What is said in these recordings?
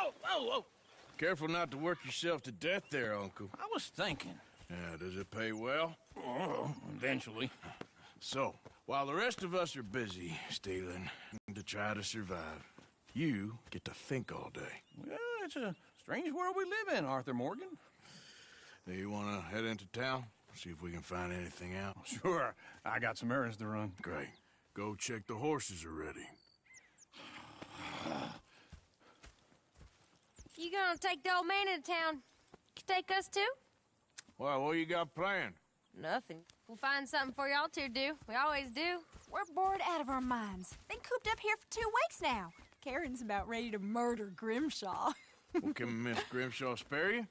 Whoa, whoa, whoa. Careful not to work yourself to death there, Uncle. I was thinking. Yeah, does it pay well? Oh, eventually. So, while the rest of us are busy stealing to try to survive, you get to think all day. Well, it's a strange world we live in, Arthur Morgan. Do you want to head into town? See if we can find anything out? Sure, I got some errands to run. Great. Go check the horses are ready. You gonna take the old man into town? You take us too? Well, what you got planned? Nothing. We'll find something for y'all to do. We always do. We're bored out of our minds. Been cooped up here for 2 weeks now. Karen's about ready to murder Grimshaw. Well, can Miss Grimshaw spare you?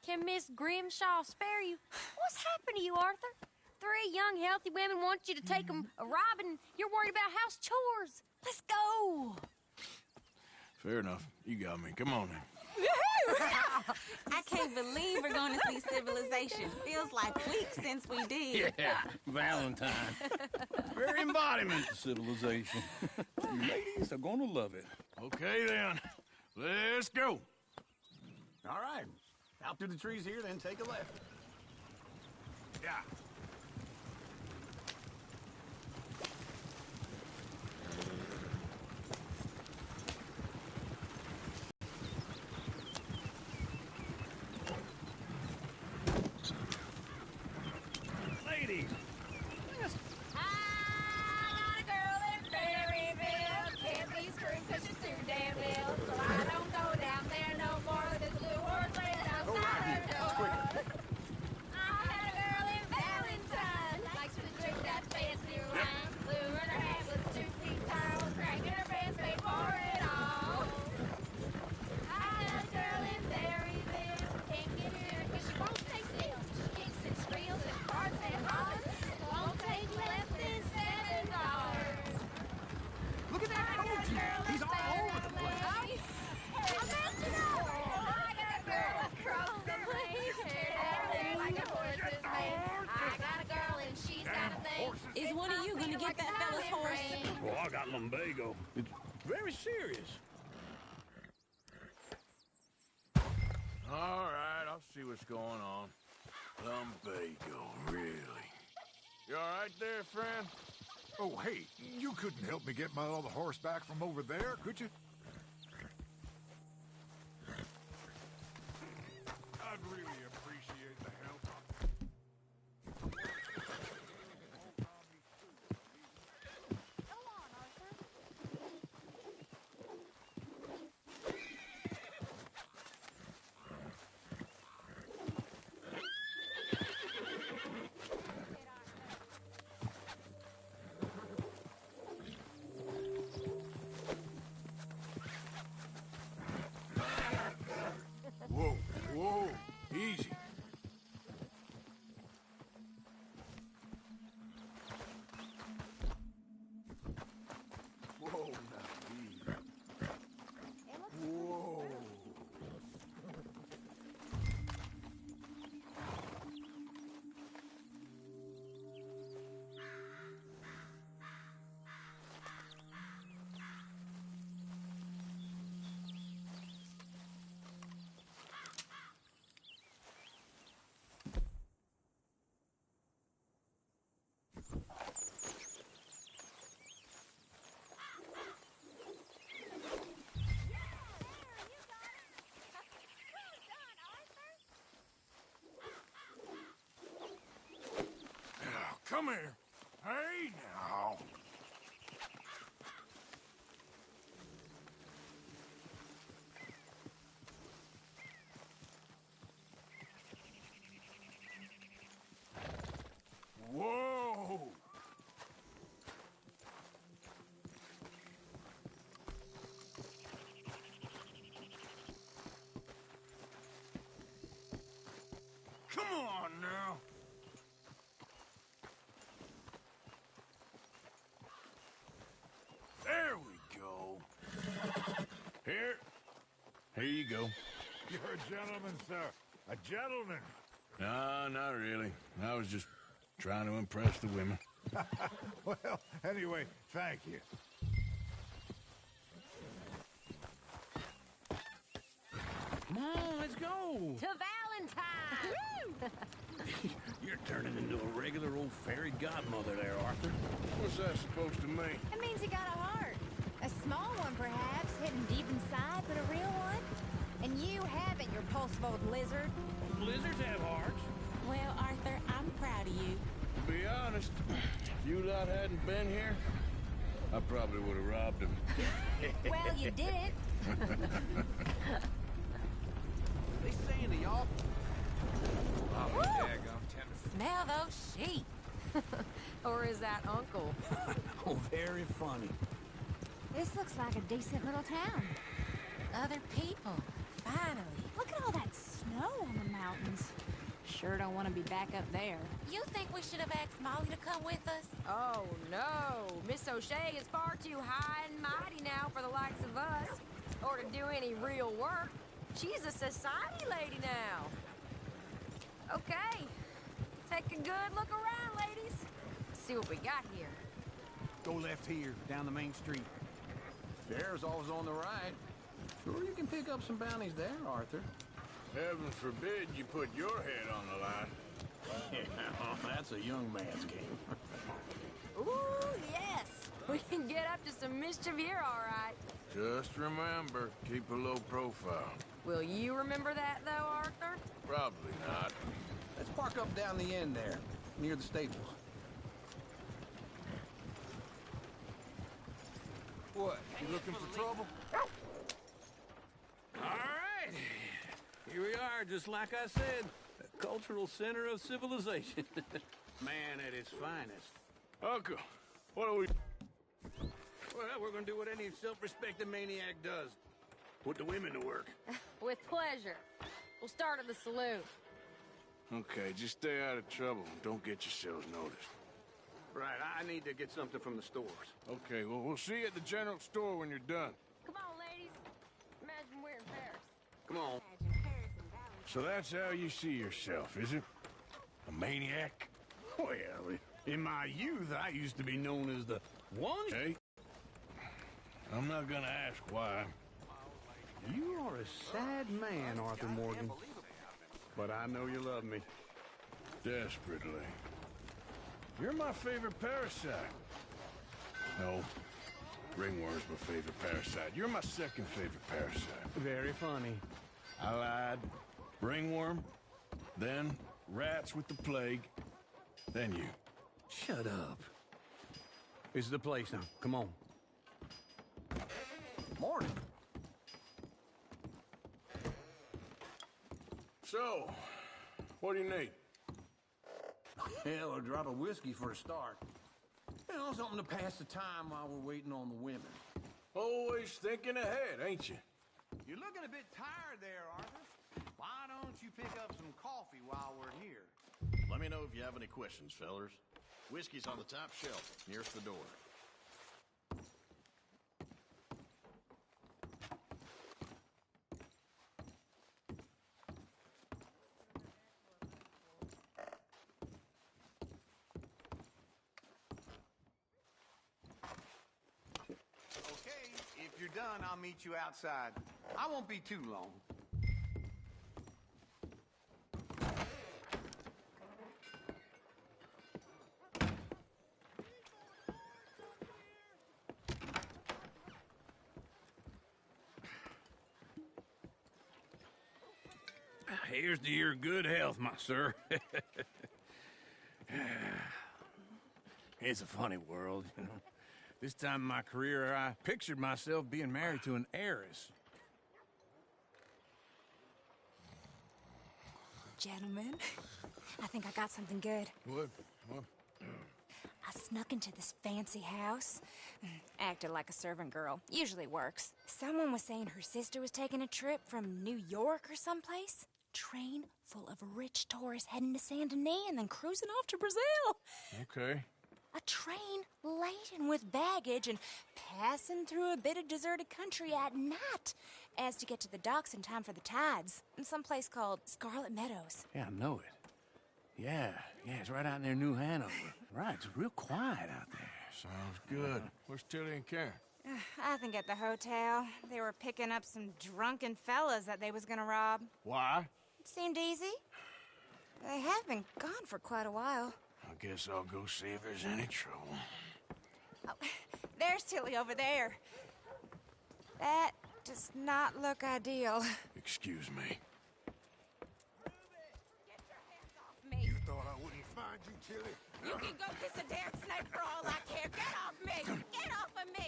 Can Miss Grimshaw spare you? What's happened to you, Arthur? 3 young, healthy women want you to take them a robbing. You're worried about house chores. Let's go. Fair enough. You got me. Come on then. I can't believe we're going to see civilization. Feels like weeks since we did. Yeah, Valentine. Very embodiment of civilization. You ladies are going to love it. Okay then. Let's go. All right. Out through the trees here, then take a left. Yeah. Ladies. I got a girl in Berryville. Can't be screwed 'cause she's too damn ill. So I don't go down there no more. This blue horse lays outside her door. I had a girl in Valentine. Likes to drink that fancy wine. Blue in her hand with 2 feet towels. Cracking her pants, paid for it all. I had a girl in Berryville. Can't get her 'cause she won't stay still. She kicks and squeals and farts and hollers. Won't take less than $7. Look at that coach. He's all over the place. I got a girl across the place. Hair like a horse's mane. I got a girl and she's got a thing. Is one of you going to get that fella's horse? Oh, I got lumbago. It's very serious. All right, I'll see what's going on. Lumbago, really? You all right there, friend? Oh, hey, you couldn't help me get my other horse back from over there, could you? I'd really appreciate the help. Whoa, whoa, easy. Whoa, now, easy. Whoa. Now, come here. Hey, now. Whoa! Come on now. There we go. Here you go. You're a gentleman, sir. A gentleman. No, not really. I was just trying to impress the women. Well, anyway, thank you. on, let's go. To Valentine! You're turning into a regular old fairy godmother there, Arthur. What's that supposed to mean? It means he got a heart. A small one, perhaps, hidden deep inside, but a real one. And you haven't, your pulse-bolt lizard. Lizards have hearts. Well, Arthur, I'm proud of you. To be honest, if you lot hadn't been here, I probably would have robbed him. Well, you did it. They saying to y'all? Oh, daggum tender. Smell those sheep. Or is that Uncle? Oh, very funny. This looks like a decent little town. Other people, finally. Look at all that snow on the mountains. Sure don't want to be back up there. You think we should have asked Molly to come with us? Oh, no. Miss O'Shea is far too high and mighty now for the likes of us. Or to do any real work. She's a society lady now. Okay. Take a good look around, ladies. See what we got here. Go left here, down the main street. There's always on the right. Sure, you can pick up some bounties there, Arthur. Heaven forbid you put your head on the line. Yeah, that's a young man's game. Ooh, yes. We can get up to some mischief here, all right. Just remember, keep a low profile. Will you remember that, though, Arthur? Probably not. Let's park up down the end there, near the stables. What, you looking for trouble? All right. Here we are, just like I said. A cultural center of civilization. Man at its finest. Uncle, what are we... Well, we're gonna do what any self-respecting maniac does. Put the women to work. With pleasure. We'll start at the saloon. Okay, just stay out of trouble and don't get yourselves noticed. Right, I need to get something from the stores. Okay, well, we'll see you at the general store when you're done. Come on, ladies. Imagine we're in Paris. Come on. Imagine Paris and Valentine. So that's how you see yourself, is it? A maniac? Well, in my youth, I used to be known as the one. Hey, I'm not gonna ask why. You are a sad man, Arthur Morgan. But I know you love me. Desperately. You're my favorite parasite. No, ringworm's my favorite parasite. You're my second favorite parasite. Very funny. I lied. Ringworm, then rats with the plague, then you. Shut up. This is the place now. Come on. Morning. So, what do you need? Hell, a drop of whiskey for a start. You know, something to pass the time while we're waiting on the women. Always thinking ahead, ain't you? You're looking a bit tired there, Arthur. Why don't you pick up some coffee while we're here? Let me know if you have any questions, fellers. Whiskey's on the top shelf, nearest the door. Okay, if you're done, I'll meet you outside. I won't be too long. Here's to your good health, my sir. It's a funny world, you know. This time in my career, I pictured myself being married to an heiress. Gentlemen, I think I got something good. What? I snuck into this fancy house. Acted like a servant girl. Usually works. Someone was saying her sister was taking a trip from New York or someplace. Train full of rich tourists heading to Saint Denis and then cruising off to Brazil. Okay. A train laden with baggage and passing through a bit of deserted country at night as to get to the docks in time for the tides in some place called Scarlet Meadows. Yeah, I know it. Yeah, it's right out near New Hanover. Right, it's real quiet out there. Sounds good. Where's Tilly and Karen? I think at the hotel, they were picking up some drunken fellas that they was gonna rob. Why? It seemed easy. They have been gone for quite a while. I guess I'll go see if there's any trouble. Oh, there's Tilly over there. That does not look ideal. Excuse me. Get your hands off me. You thought I wouldn't find you, Tilly? You can go kiss a damn snake for all I care. Get off me! Get off of me!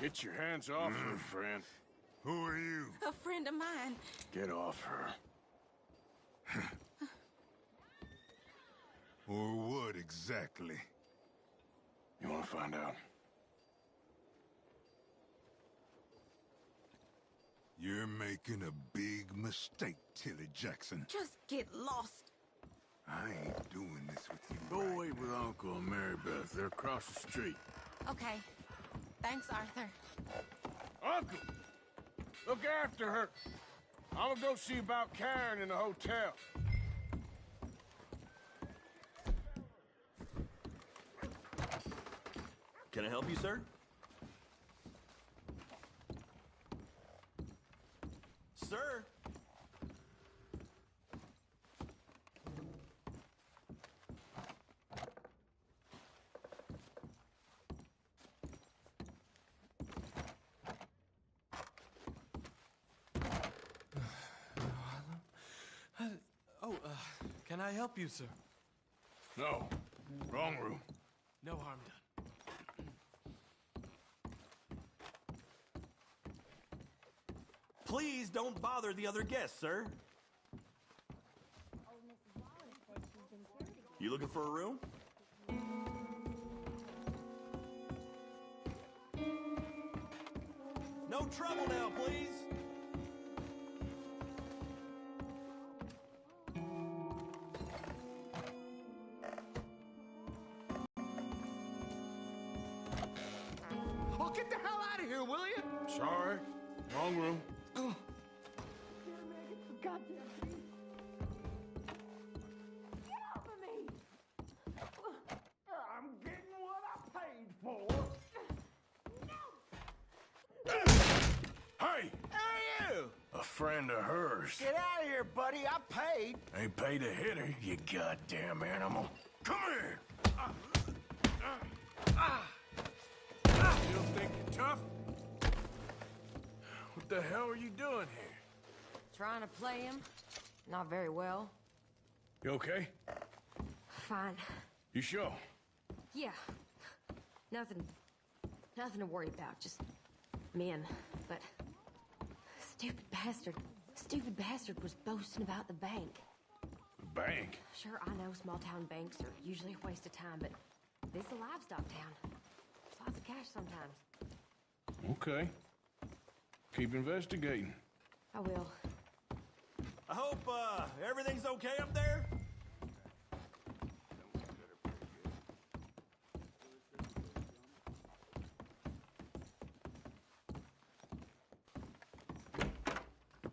Get your hands off her, friend. Who are you? A friend of mine. Get off her. Or what exactly? You want to find out? You're making a big mistake, Tilly Jackson. Just get lost. I ain't doing this with you. Go right wait with Uncle and Mary Beth. They're across the street. Okay. Thanks, Arthur. Uncle! Look after her. I'm gonna go see about Karen in the hotel. Can I help you, sir? Sir? Can I help you, sir? No. Wrong room. No harm done. Please don't bother the other guests, sir. You looking for a room? No trouble now, please. Oh, get the hell out of here, will you? Sorry. Wrong room. I'm getting what I paid for. Hey! Hey, you! A friend of hers. Get out of here, buddy. I paid. Ain't paid to hit her, you goddamn animal. Come here! Still think you're tough? What the hell are you doing here? Trying to play him. Not very well. You okay? Fine. You sure? Yeah. Nothing to worry about. Just men. But stupid bastard was boasting about the bank. The bank? Sure, I know small town banks are usually a waste of time, but this is a livestock town. There's lots of cash sometimes. Okay. Keep investigating. I will. I hope, everything's okay up there?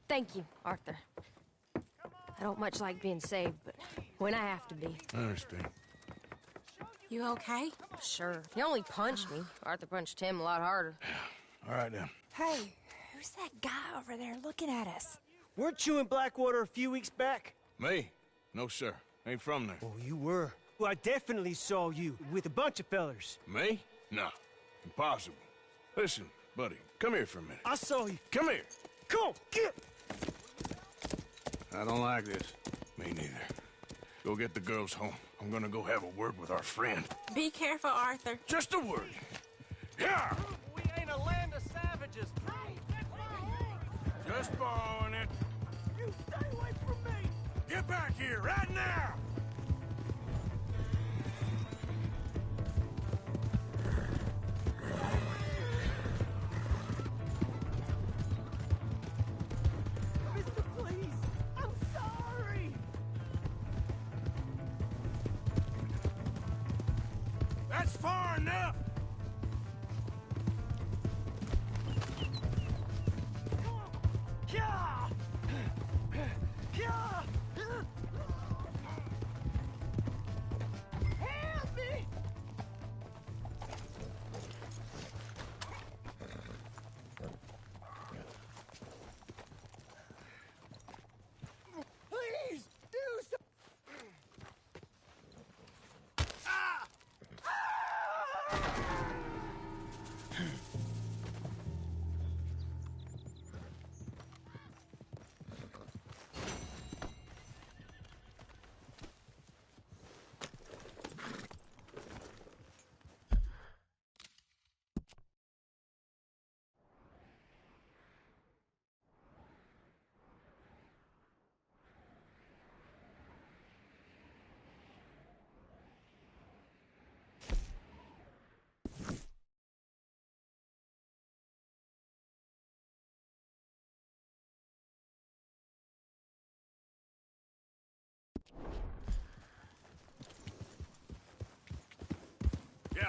Thank you, Arthur. I don't much like being saved, but when I have to be. I understand. You okay? Sure. He only punched me. Arthur punched him a lot harder. All right, then. Hey, who's that guy over there looking at us? Weren't you in Blackwater a few weeks back? Me? No, sir. Ain't from there. Oh, you were. Well, I definitely saw you with a bunch of fellers. Me? No. Impossible. Listen, buddy, come here for a minute. I saw you. Come here. Come on, get! I don't like this. Me neither. Go get the girls home. I'm gonna go have a word with our friend. Be careful, Arthur. Just a word. Yeah! We ain't a land of savages. Just borrowing it. You stay away from me! Get back here right now! Mister, please! I'm sorry! That's far enough! Yeah! Yeah! Help me! Yeah.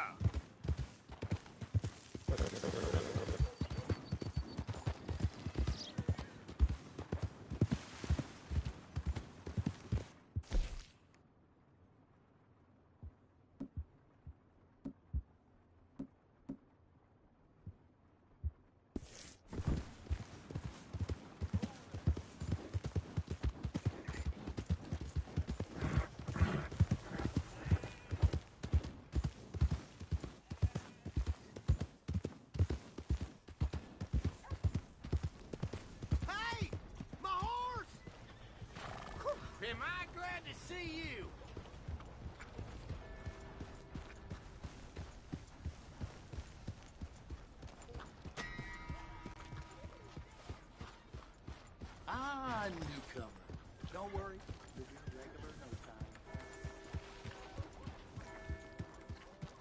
Hey! My horse! Am I glad to see you? Ah, newcomer. Don't worry, you'll be regular in no time.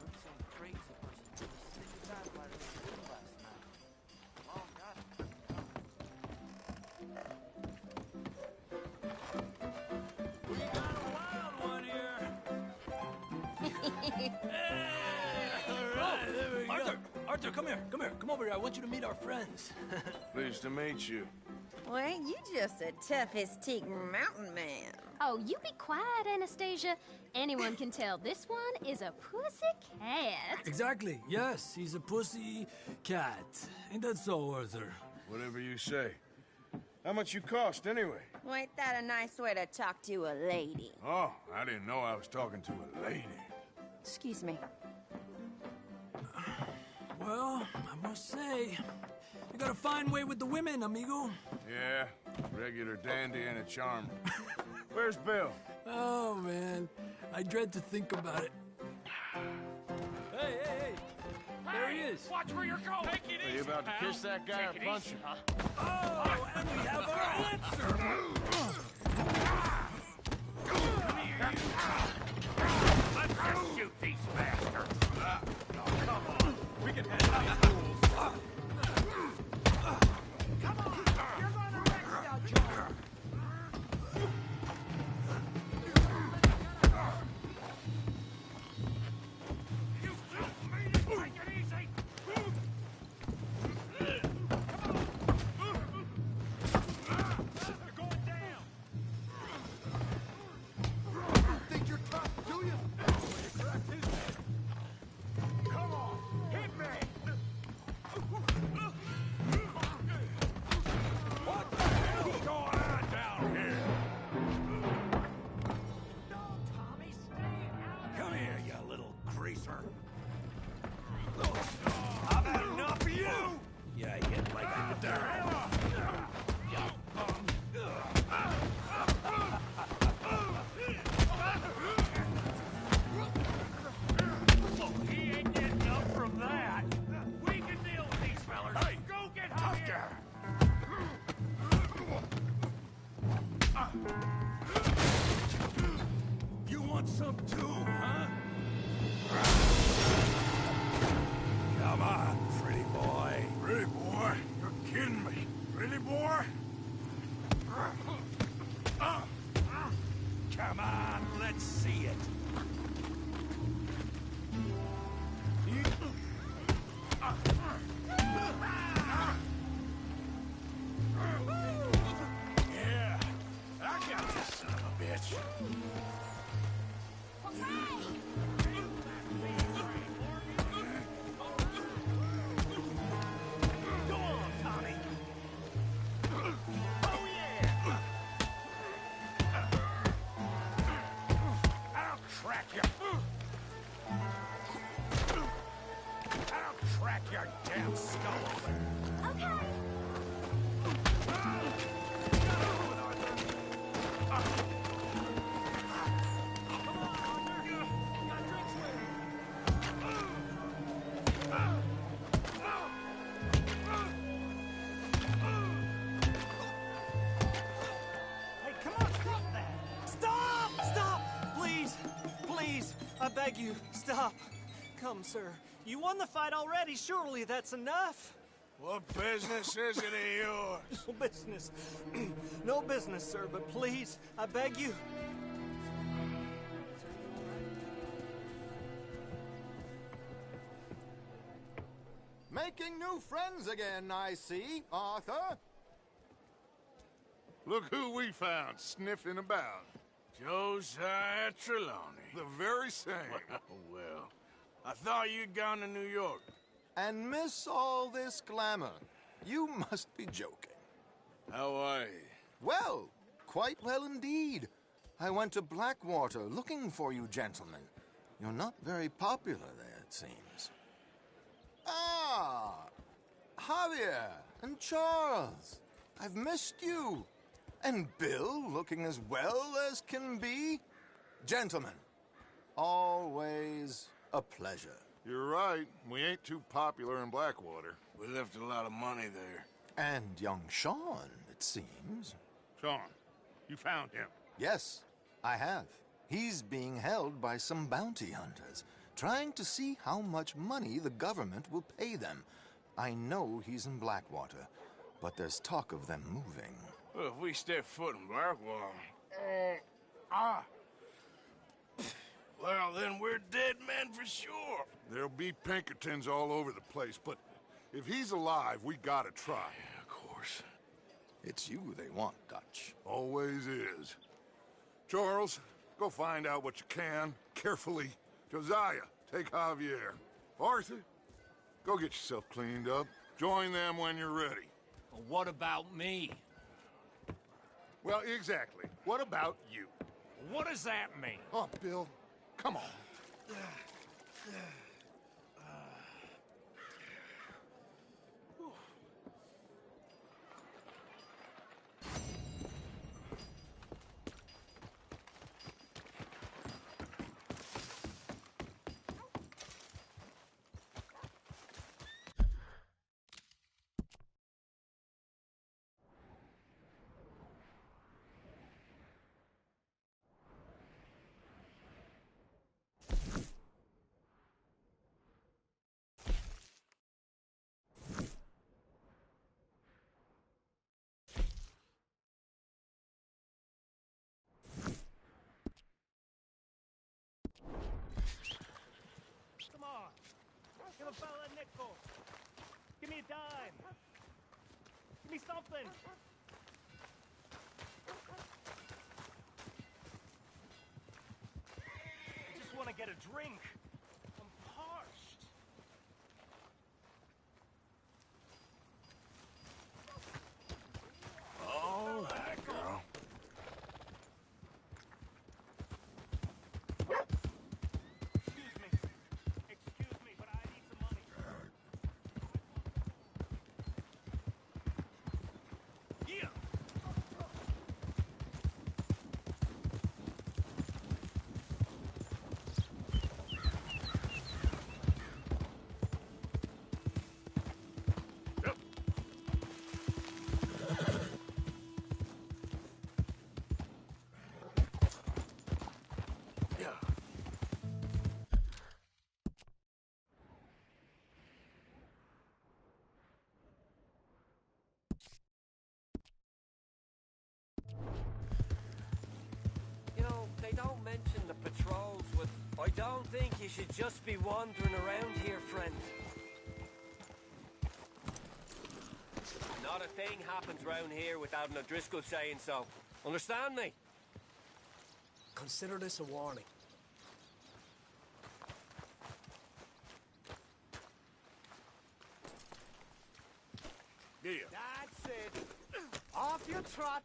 Look, some crazy person just stick a typewriter in the room last night. Long got it. We got a wild one here. All right, there we go. Arthur, come here. Come over here. I want you to meet our friends. Pleased to meet you. Well, ain't you just the toughest teak mountain man? Oh, you be quiet, Anastasia. Anyone can tell this one is a pussy cat. Exactly. Yes, he's a pussy cat. Ain't that so, Arthur? Whatever you say. How much you cost, anyway? Well, ain't that a nice way to talk to a lady? Oh, I didn't know I was talking to a lady. Excuse me. Well, I must say, you got a fine way with the women, amigo. Yeah, regular dandy and a charmer. Where's Bill? Oh, man. I dread to think about it. Hey! There he is. Watch where you're going. Take it Are you easy, about to pal. kiss that guy or punch him? Oh, and we have our answer. Let's just shoot these bastards. Come on. We can handle these fools. Come on. You're going to wreck now, Joe. You shoot me. Take it easy. They're going down. You think you're tough, do you? You cracked his head. Come on, hit me! What the hell's going on down here? No, Tommy, stay out! Come here, you little greaser! I've had enough of you! Yeah, you hit like a dime. He ain't getting up from that. We can deal with these fellas. Hey, go get Javier. You want some too, huh? Come on, pretty boy. Pretty boy? You're kidding me. Pretty boy? Come on, let's see it. Yeah, I got this son of a bitch. Go on, Tommy. Oh, yeah. I'll crack you. I'll crack your damn skull open. Okay. Hey, come on, stop that! Stop! Stop! Please! Please! I beg you, stop. Come, sir. You won the fight already. Surely that's enough. What business is it of yours? No business. No business, sir, but please, I beg you. Making new friends again, I see, Arthur. Look who we found sniffing about. Josiah Trelawney. The very same. Well, I thought you'd gone to New York. And miss all this glamour. You must be joking. How are you? Well, quite well indeed. I went to Blackwater looking for you gentlemen. You're not very popular there, it seems. Ah, Javier and Charles. I've missed you. And Bill looking as well as can be. Gentlemen, always a pleasure. You're right. We ain't too popular in Blackwater. We left a lot of money there. And young Sean, it seems. Sean, you found him? Yes, I have. He's being held by some bounty hunters, trying to see how much money the government will pay them. I know he's in Blackwater, but there's talk of them moving. Well, if we step foot in Blackwater... Well, then we're dead men for sure. There'll be Pinkertons all over the place, but if he's alive, we gotta try. Yeah, of course. It's you they want, Dutch. Always is. Charles, go find out what you can, carefully. Josiah, take Javier. Arthur, go get yourself cleaned up. Join them when you're ready. Well, what about me? Well, exactly. What about you? What does that mean? Oh, Bill, come on. Come on. Give a fella a nickel. Give me a dime. Give me something. I just want to get a drink. I'm parched. All right, girl. Excuse me, but I need some money. Yeah. You know, they don't mention the patrols, but I don't think you should just be wandering around here, friend. Not a thing happens round here without an O'Driscoll saying so. Understand me? Consider this a warning. Yeah. That's it. Off you trot.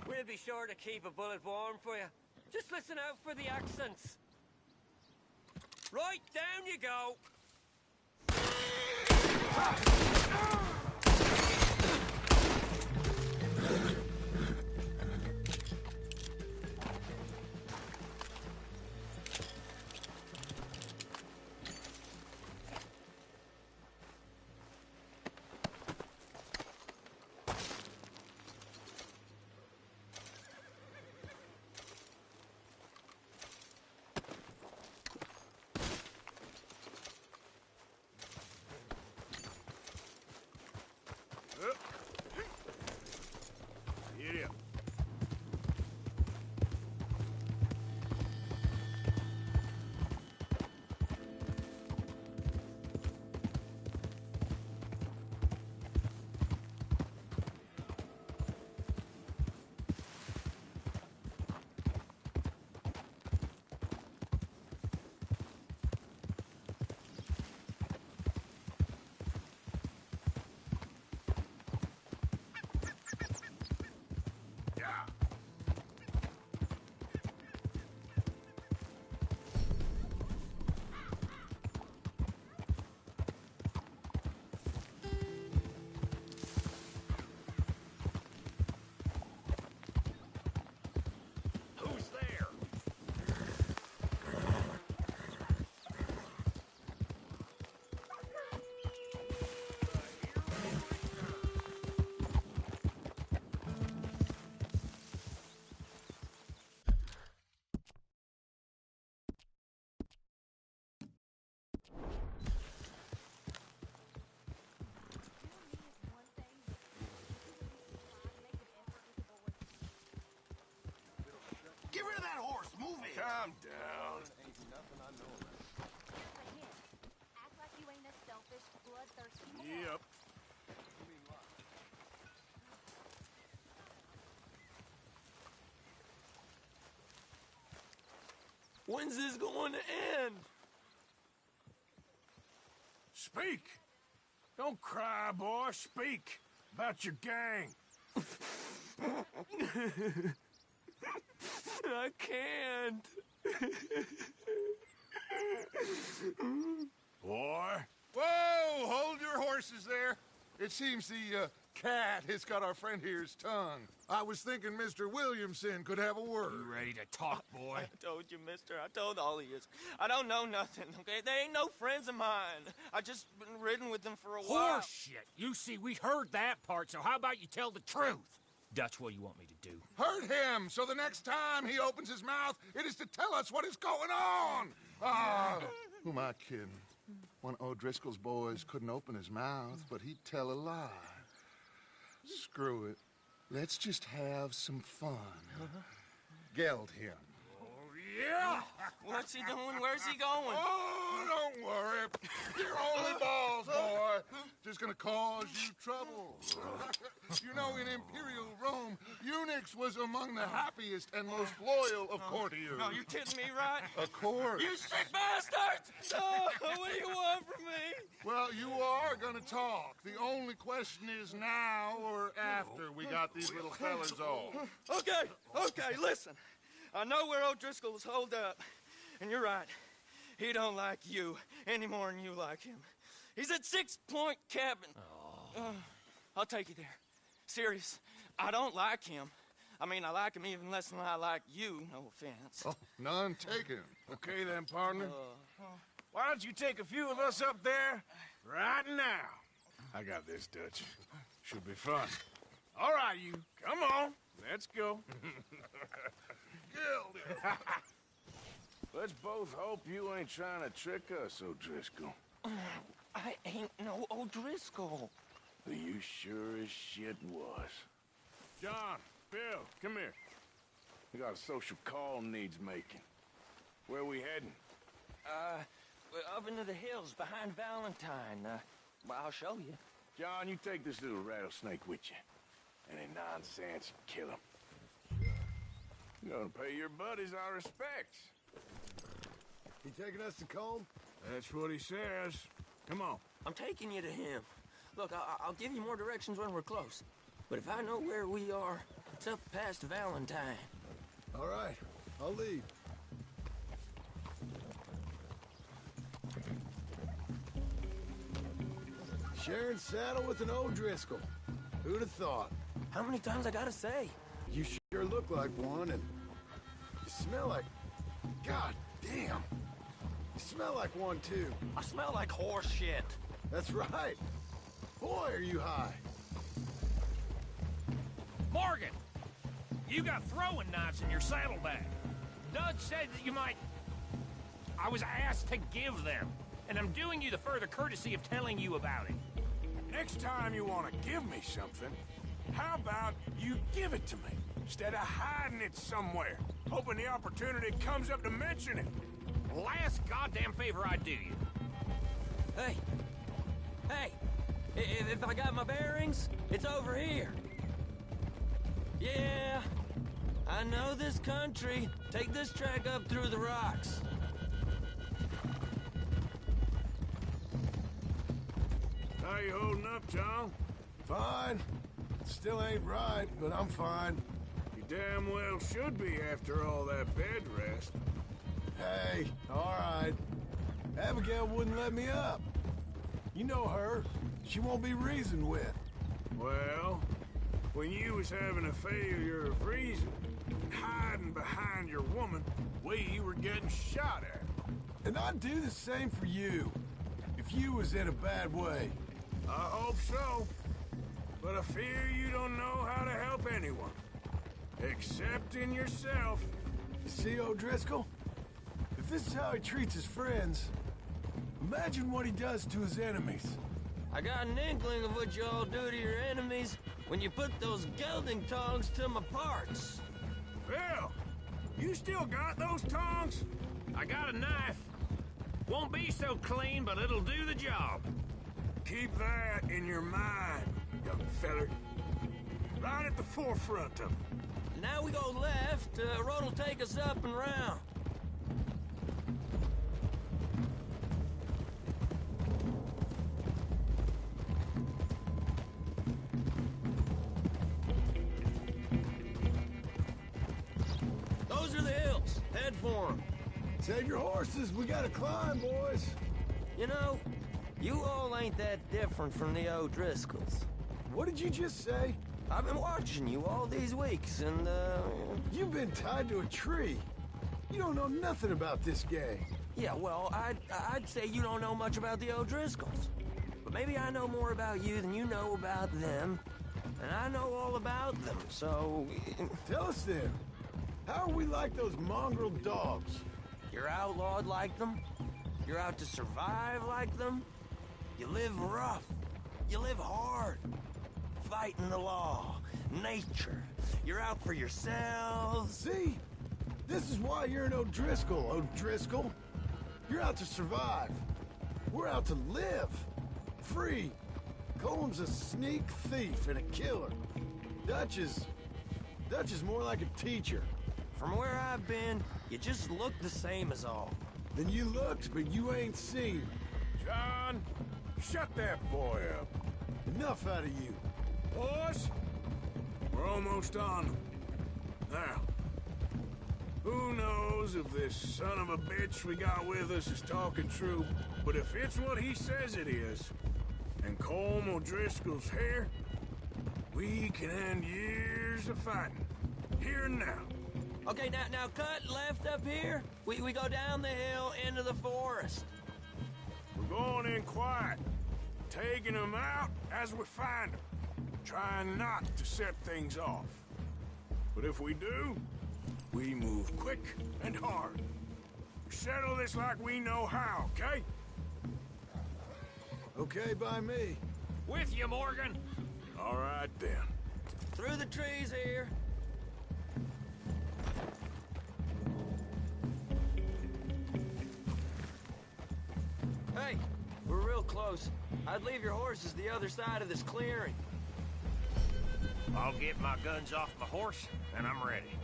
We'll be sure to keep a bullet warm for you. Just listen out for the accents. Right, down you go. Calm down. Ain't nothing I know about. Act like you ain't a selfish, bloodthirsty Yep. When's this going to end? Speak. Don't cry, boy. Speak about your gang. I can't. Boy. Whoa! Hold your horses there. It seems the cat has got our friend here's tongue. I was thinking Mr. Williamson could have a word. You ready to talk, boy? I told you, mister. I told all of you. I don't know nothing, okay? They ain't no friends of mine. I just been ridden with them for a while. Horseshit. You see, we heard that part, so how about you tell the truth? That's what you want me to do. Hurt him, so the next time he opens his mouth, it is to tell us what is going on. Ah, who am I kidding? One of O'Driscoll's boys couldn't open his mouth, but he'd tell a lie. Screw it. Let's just have some fun. Geld him. Yeah! What's he doing? Where's he going? Oh, don't worry. You're only balls, boy. Just gonna cause you trouble. You know, in Imperial Rome, eunuchs was among the happiest and most loyal of courtiers. No, you kidding me, right? Of course. You sick bastards! Oh, what do you want from me? Well, you are gonna talk. The only question is now or after we got these little fellas off. Okay, listen. I know where O'Driscoll is holed up, and you're right. He don't like you any more than you like him. He's at 6 Point Cabin. I'll take you there. Serious, I don't like him. I mean, I like him even less than I like you, no offense. Oh, none taken. Okay then, partner. Why don't you take a few of us up there right now? I got this, Dutch. Should be fun. All right, you. Come on. Let's go. Let's both hope you ain't trying to trick us, O'Driscoll. I ain't no O'Driscoll. You sure as shit was. John, Bill, come here. We got a social call needs making. Where we heading? We're up into the hills behind Valentine. Well, I'll show you. John, you take this little rattlesnake with you. Any nonsense, kill him. You're gonna pay your buddies our respects. He taking us to Combe? That's what he says. Come on. I'm taking you to him. Look, I'll give you more directions when we're close. But if I know where we are, it's up past Valentine. All right, I'll lead. Sharing saddle with an O'Driscoll. Who'd have thought? How many times I gotta say? You sure look like one, and you smell like... God damn. You smell like one, too. I smell like horse shit. That's right. Boy, are you high. Morgan! You got throwing knives in your saddlebag. Dud said that you might... I was asked to give them, and I'm doing you the further courtesy of telling you about it. Next time you want to give me something, how about you give it to me, instead of hiding it somewhere, hoping the opportunity comes up to mention it? Last goddamn favor I do you. Hey! If I got my bearings, it's over here. Yeah, I know this country. Take this track up through the rocks. How you holding up, John? Fine. Still ain't right, but I'm fine. You damn well should be after all that bed rest. Hey, all right. Abigail wouldn't let me up. You know her. She won't be reasoned with. Well, when you was having a failure of reason, hiding behind your woman, we were getting shot at. And I'd do the same for you, if you was in a bad way. I hope so. But I fear you don't know how to help anyone. Except in yourself. You see, O'Driscoll? If this is how he treats his friends, imagine what he does to his enemies. I got an inkling of what you all do to your enemies when you put those gelding tongs to my parts. Bill, You still got those tongs? I got a knife. Won't be so clean, but it'll do the job. Keep that in your mind, young feller. Right at the forefront of it. Now we go left. Road will take us up and round. Those are the hills. Head for them. Save your horses. We gotta climb, boys. You know, you all ain't that different from the O'Driscolls. What did you just say? I've been watching you all these weeks, and, You've been tied to a tree. You don't know nothing about this gang. Yeah, well, I'd say you don't know much about the O'Driscolls. But maybe I know more about you than you know about them. And I know all about them, so... Tell us then. How are we like those mongrel dogs? You're outlawed like them. You're out to survive like them. You live rough. You live hard. Fighting the law. Nature. You're out for yourselves. See? This is why you're an O'Driscoll, O'Driscoll. You're out to survive. We're out to live. Free. Colm's a sneak thief and a killer. Dutch is more like a teacher. From where I've been, you just look the same as all. Then you looked, but you ain't seen. John, shut that boy up. Enough out of you. Boys, we're almost on them. Now, who knows if this son of a bitch we got with us is talking true, but if it's what he says it is, and Colm O'Driscoll's here, we can end years of fighting, here and now. Okay, now cut left up here. We go down the hill into the forest. We're going in quiet, taking them out as we find them, trying not to set things off. But if we do, we move quick and hard. We settle this like we know how, okay? Okay by me. With you, Morgan. All right, then. Through the trees here. Hey, we're real close. I'd leave your horses the other side of this clearing. I'll get my guns off my horse, and I'm ready.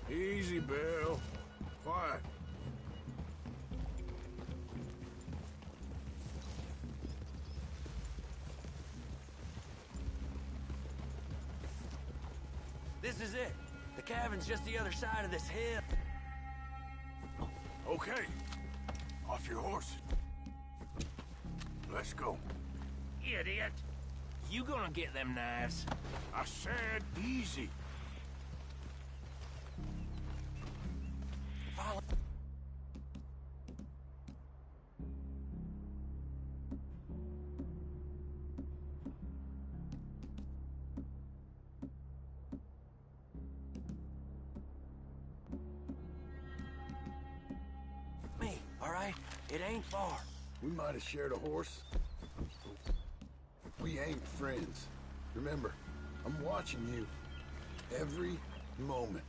Easy, Bill. Quiet. This is it. The cabin's just the other side of this hill. Okay. Off your horse. Let's go. Idiot. You gonna get them knives? I said easy. Follow. Me, all right? It ain't far. We might have shared a horse. We ain't friends. Remember, I'm watching you every moment.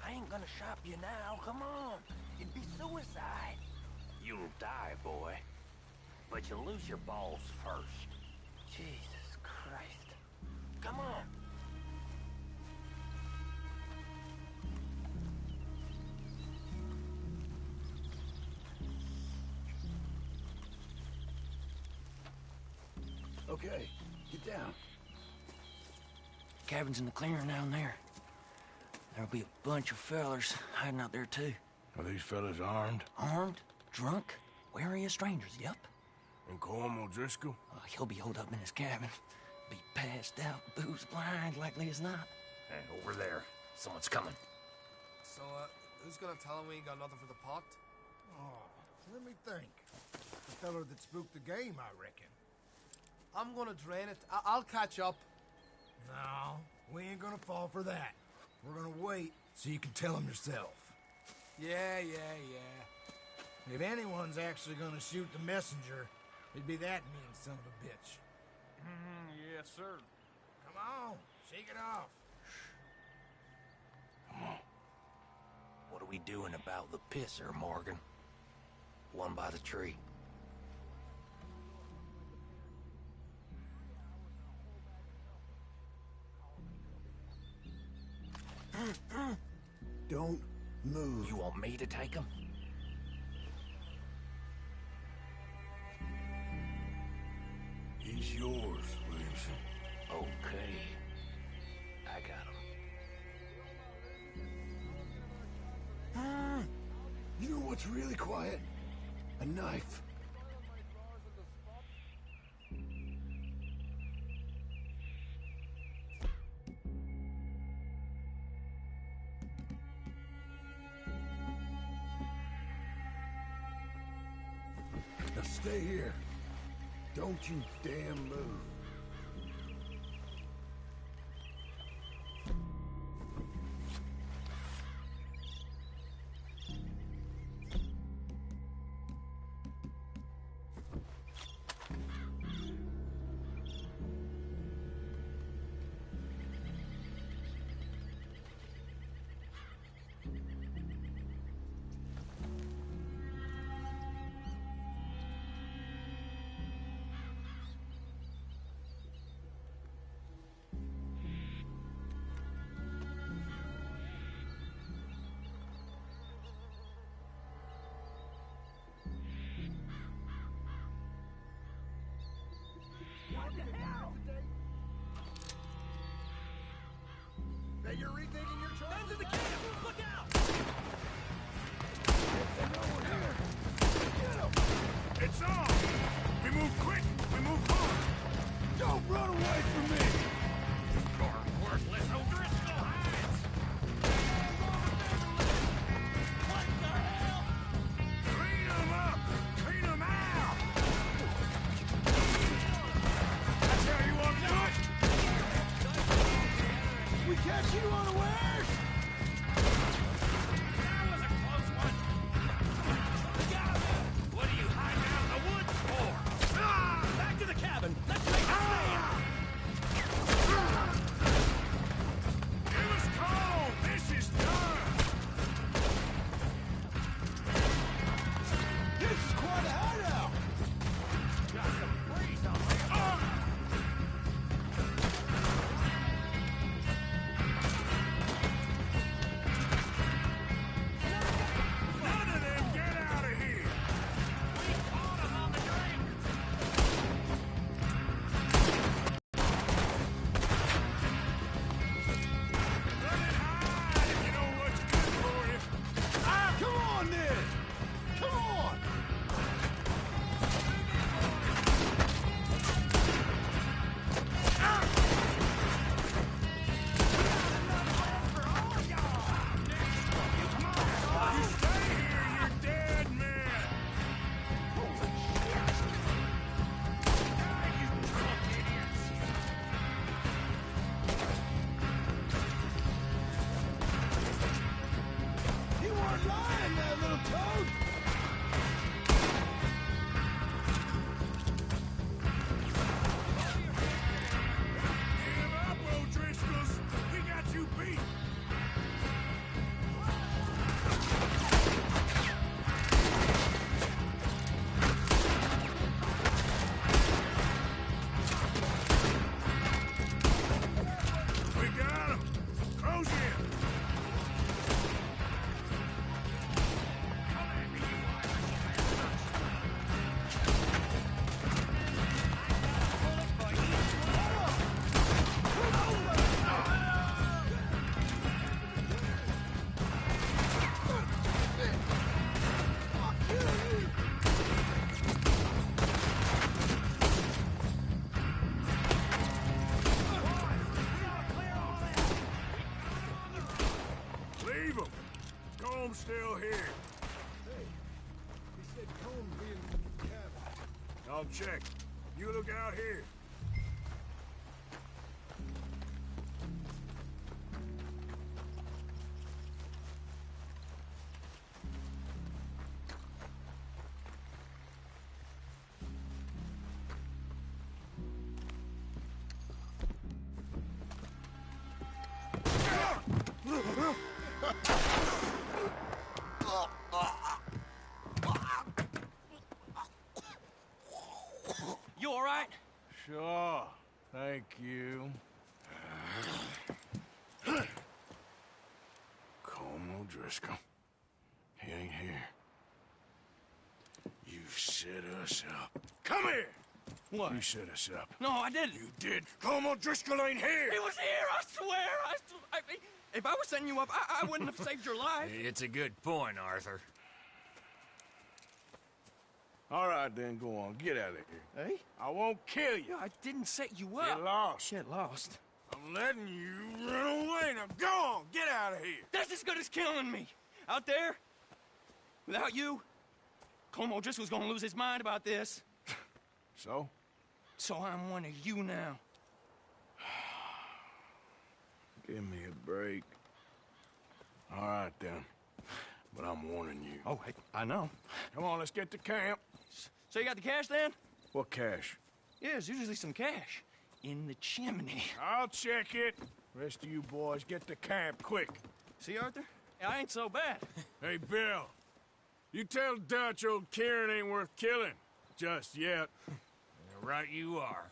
I ain't gonna shop you now. Come on. It'd be suicide. You'll die, boy. But you'll lose your balls first. Jesus Christ. Come on. Okay, get down. Cabin's in the clearing down there. There'll be a bunch of fellers hiding out there, too. Are these fellas armed? Armed? Drunk? Wary of strangers, yep. And Colm O'Driscoll? He'll be holed up in his cabin. Be passed out, booze blind, likely as not. Hey, over there. Someone's coming. So, who's gonna tell him we ain't got nothing for the pot? Oh, let me think. The feller that spooked the game, I reckon. I'm gonna drain it. I'll catch up. No, we ain't gonna fall for that. We're gonna wait so you can tell him yourself. Yeah. If anyone's actually gonna shoot the messenger, it'd be that mean son of a bitch. Yes, sir. Come on, shake it off. Come on. we doing about the pisser, Morgan? One by the tree. Don't move. You want me to take him? He's yours, Williamson. Okay. I got him. You know what's really quiet? A knife. Now stay here. Don't you damn move. Hey, you're rethinking your choices? Guns in the camp! Look out! It's on! We move quick! We move hard! Don't run away from me! Darn worthless O'Driscoll hides! What the hell? Clean them up! Clean them out! That's how you want to do it? We catch you unawares? That was a close one! What are you hiding out in the woods for? Back to the cabin! Let's make a stand! It was cold! This is done! This is quite a hideout! Got some breeze on me. None of them get out of here! We caught him on the drink! Run and hide if you know what's good for you! Ah, come on then! Come on! You stay here, you're dead men! Holy shit! You drunk idiots! You weren't lying, that little toad! Give up, O'Driscolls! We got you beat! We got him! Close in! Leave him! Comb's still here. Hey, he said Comb's being in the cabin. I'll check. You look out here. Sure. Thank you. Colm O'Driscoll. He ain't here. You set us up. Come here! What? You set us up. No, I didn't. You did. Colm O'Driscoll ain't here! He was here, I swear! If I was setting you up, I wouldn't have saved your life. It's a good point, Arthur. All right, then, go on. Get out of here. Hey? I won't kill you. I didn't set you up. Get lost. Get lost. I'm letting you run away. Now go on. Get out of here. That's as good as killing me. Out there, without you, Colm O'Driscoll's gonna lose his mind about this. So? So I'm one of you now. Give me a break. All right, then. But I'm warning you. Oh, hey, I know. Come on, let's get to camp. So you got the cash, then? What cash? Yeah, there's usually some cash. In the chimney. I'll check it. Rest of you boys, get to camp, quick. See, Arthur? I ain't so bad. Hey, Bill. You tell Dutch old Kieran ain't worth killing. Just yet. Right you are.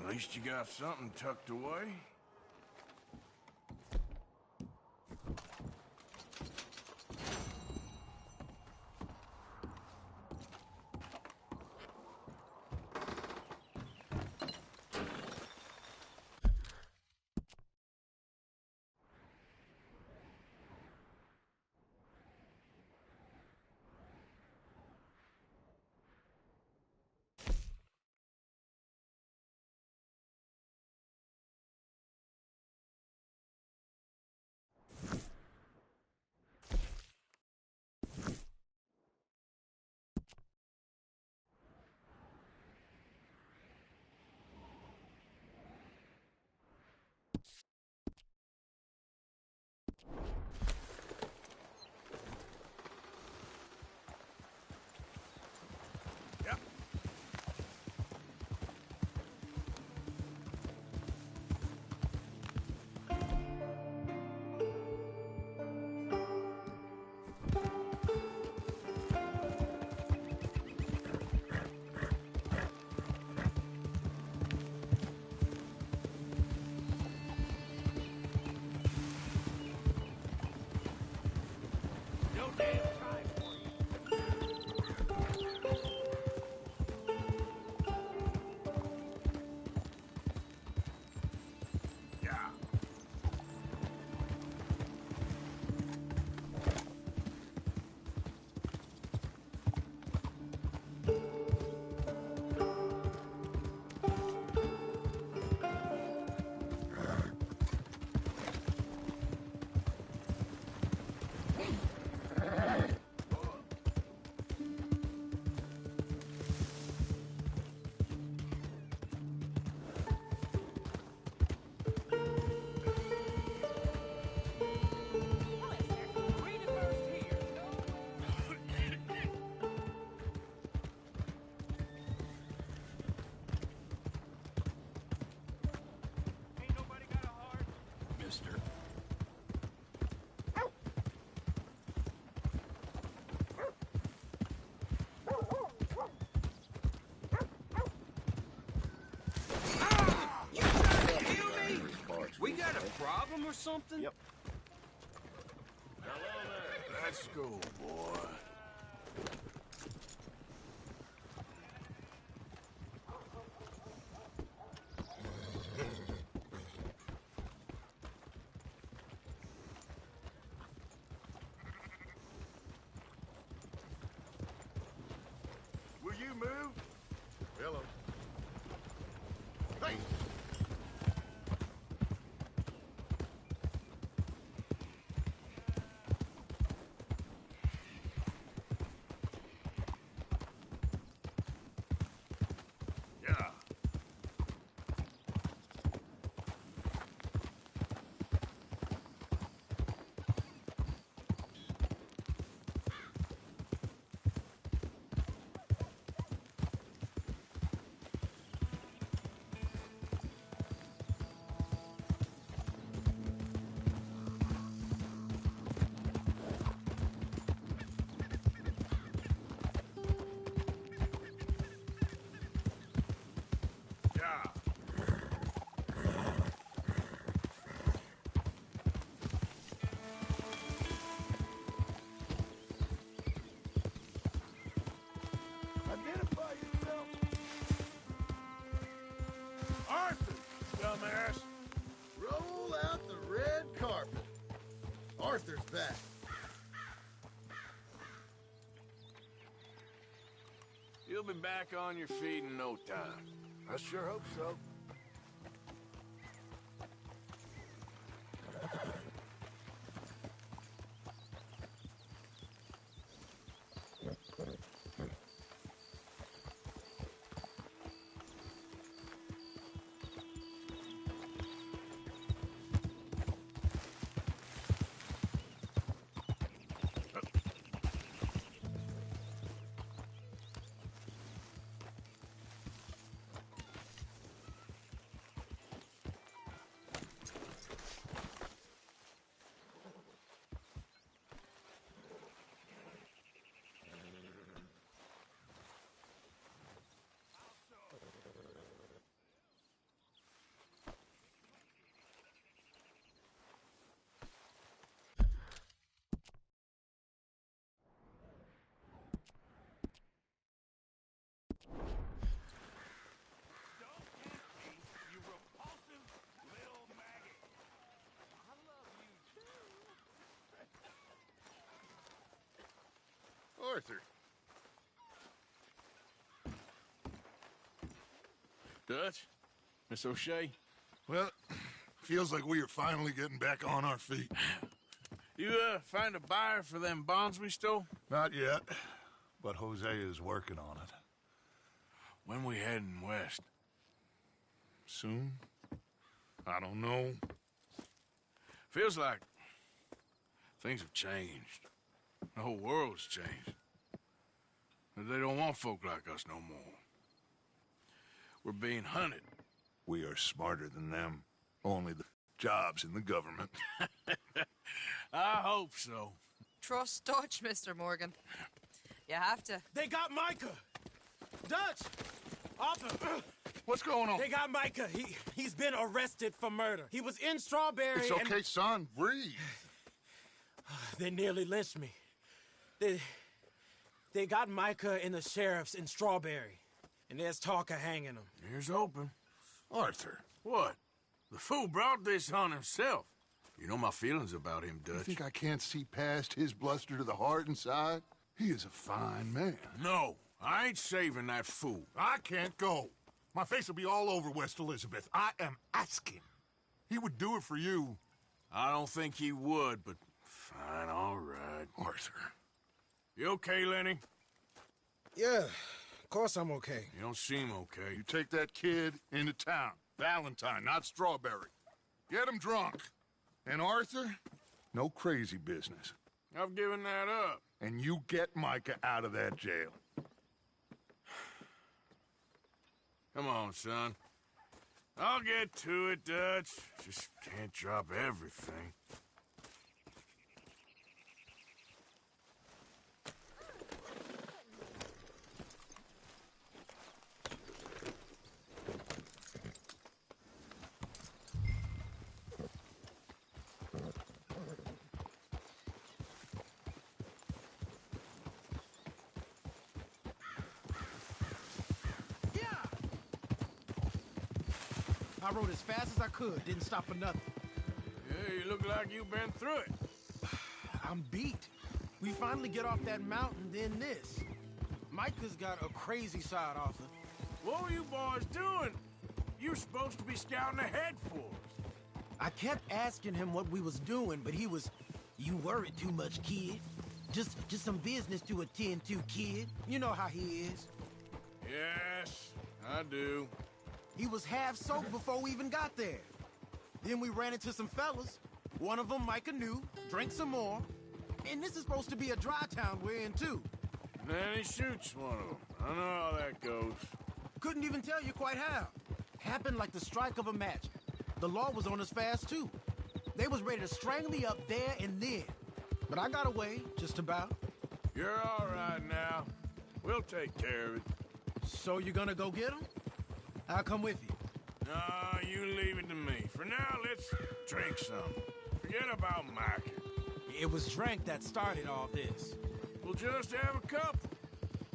At least you got something tucked away. or something? Yep. Let's go, boy. Will you move? Hello. Hey! Yeah. Yeah. Identify yourself. Arthur, dumbass. Roll out the red carpet. Arthur's back. You'll be back on your feet in no time. I sure hope so. Arthur. Dutch? Miss O'Shea? Well, feels like we are finally getting back on our feet. You, find a buyer for them bonds we stole? Not yet, but Jose is working on it. When we heading west? Soon? I don't know. Feels like things have changed. The whole world's changed. They don't want folk like us no more. We're being hunted. We are smarter than them. Only the jobs in the government. I hope so. Trust Dutch, Mr. Morgan. You have to. They got Micah! Dutch! Arthur! What's going on? They got Micah. He's been arrested for murder. He was in Strawberry. It's okay, son. Breathe. They nearly lynched me. They got Micah and the sheriffs in Strawberry. And there's talk of hanging him. Here's hoping. Arthur. What? The fool brought this on himself. You know my feelings about him, Dutch. You think I can't see past his bluster to the heart inside? He is a fine man. No, I ain't saving that fool. I can't go. My face will be all over West Elizabeth. I am asking. He would do it for you. I don't think he would, but fine, all right. Arthur. You okay, Lenny? Yeah, of course I'm okay. You don't seem okay. You take that kid into town. Valentine, not Strawberry. Get him drunk. And Arthur, no crazy business. I've given that up. And you get Micah out of that jail. Come on, son. I'll get to it, Dutch. Just can't drop everything. I rode as fast as I could, didn't stop for nothing. Yeah, you look like you've been through it. I'm beat. We finally get off that mountain, then this. Micah's got a crazy side, Arthur. What were you boys doing? You were supposed to be scouting ahead for us. I kept asking him what we was doing, but he was, "You worry too much, kid. Just some business to attend to, kid." You know how he is. Yes, I do. He was half soaked before we even got there. Then we ran into some fellas. One of them Micah knew, drank some more. And this is supposed to be a dry town we're in, too. And then he shoots one of them. I know how that goes. Couldn't even tell you quite how. Happened like the strike of a match. The law was on us fast, too. They was ready to strangle me up there and then. But I got away, just about. You're all right now. We'll take care of it. So you're gonna go get him? I'll come with you. No, you leave it to me. For now, let's drink some. Forget about Micah. It was drink that started all this. We'll just have a couple.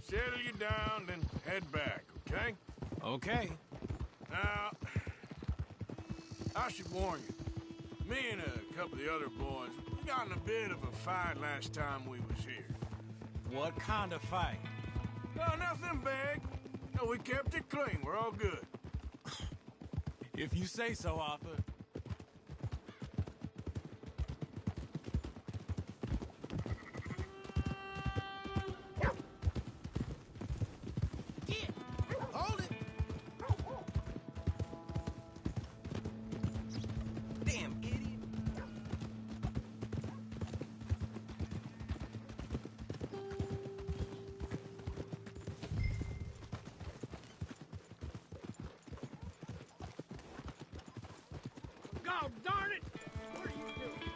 Settle you down, then head back, okay? Okay. Now, I should warn you. Me and a couple of the other boys, we got in a bit of a fight last time we was here. What kind of fight? Oh, nothing big. No, we kept it clean. We're all good. If you say so, Arthur. Hold it! Damn idiot! God darn it! What are you doing?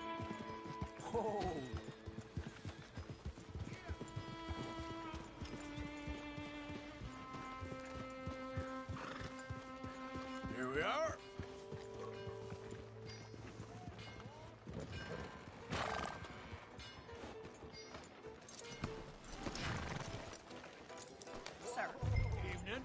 Oh. Here we are. Sir. Evening.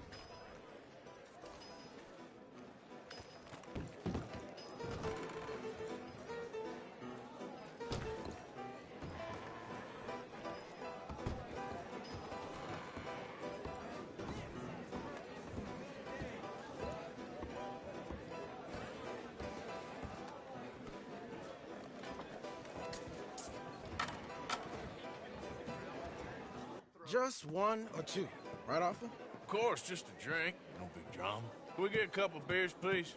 Just one or two, right, Arthur? Of course, just a drink. No big drama. Can we get a couple beers, please?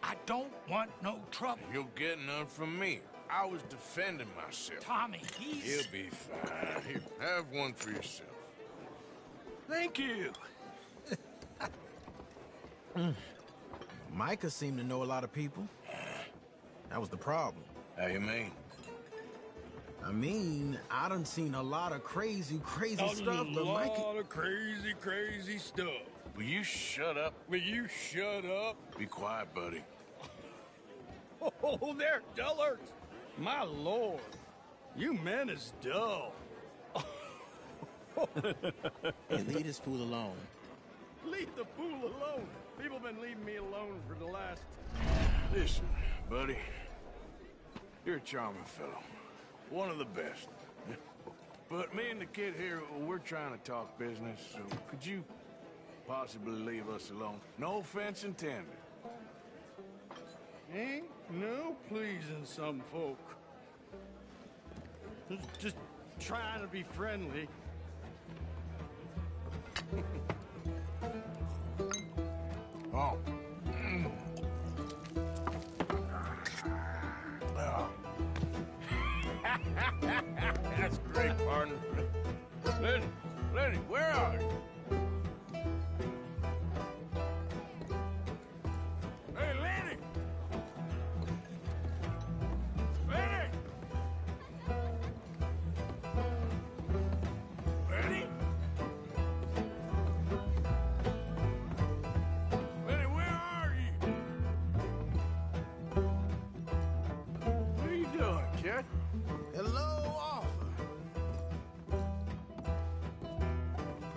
I don't want no trouble. You'll get none from me. I was defending myself. Tommy, he's... He'll be fine. Here, have one for yourself. Thank you. Micah seemed to know a lot of people. That was the problem. How you mean? I mean, I done seen a lot of crazy stuff, but Micah... A lot of crazy stuff. Will you shut up? Will you shut up? Be quiet, buddy. Oh, they're dullards. My lord. You men is dull. Hey, leave this fool alone. Leave the fool alone. People been leaving me alone for the last... Listen, buddy. You're a charming fellow. One of the best. But me and the kid here, we're trying to talk business, so could you possibly leave us alone? No offense intended. Ain't no pleasing some folk. Just trying to be friendly. Oh. Oh. That's great, partner. Lenny, where are you? Hey, Lenny! Lenny! Lenny? Lenny, where are you? What are you doing, kid? Hello, Arthur.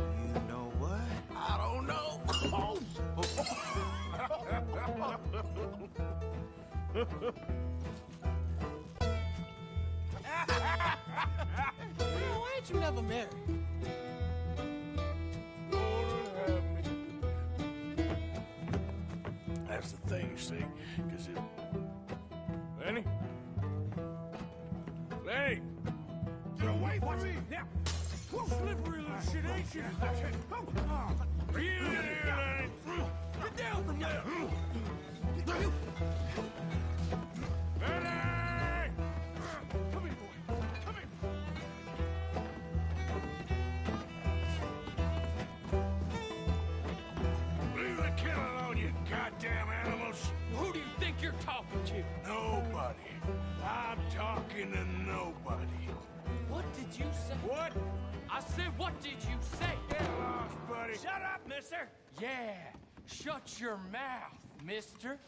You know what? I don't know. Why ain't you never married? That's the thing, you see, because it... Lenny? Lenny! Get away from me! Now! Whoa, slippery little shit, ain't you? Are you in here, Lenny? Get down from there! Lenny! Come here, boy. Come here. Leave the killing on you, goddamn animals. Who do you think you're talking to? Nobody. I'm talking to nobody. What did you say? What? I said, what did you say? Get lost, buddy. Shut up, mister. Yeah, shut your mouth, mister.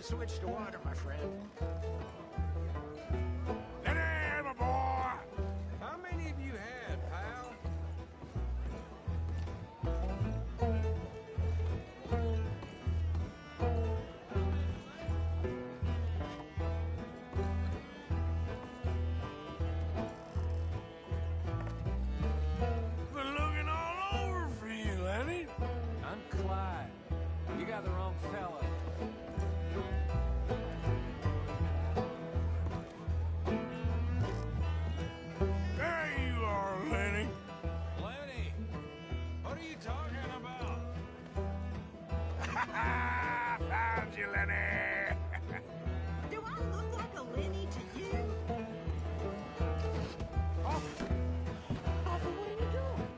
Switch to water, my friend. Lenny, my boy! How many of you had, pal? Been looking all over for you, Lenny. I'm Clyde. You got the wrong fella. There you are, Lenny. Lenny, what are you talking about? Found you, Lenny. Do I look like a Lenny to you? Arthur, what are you doing?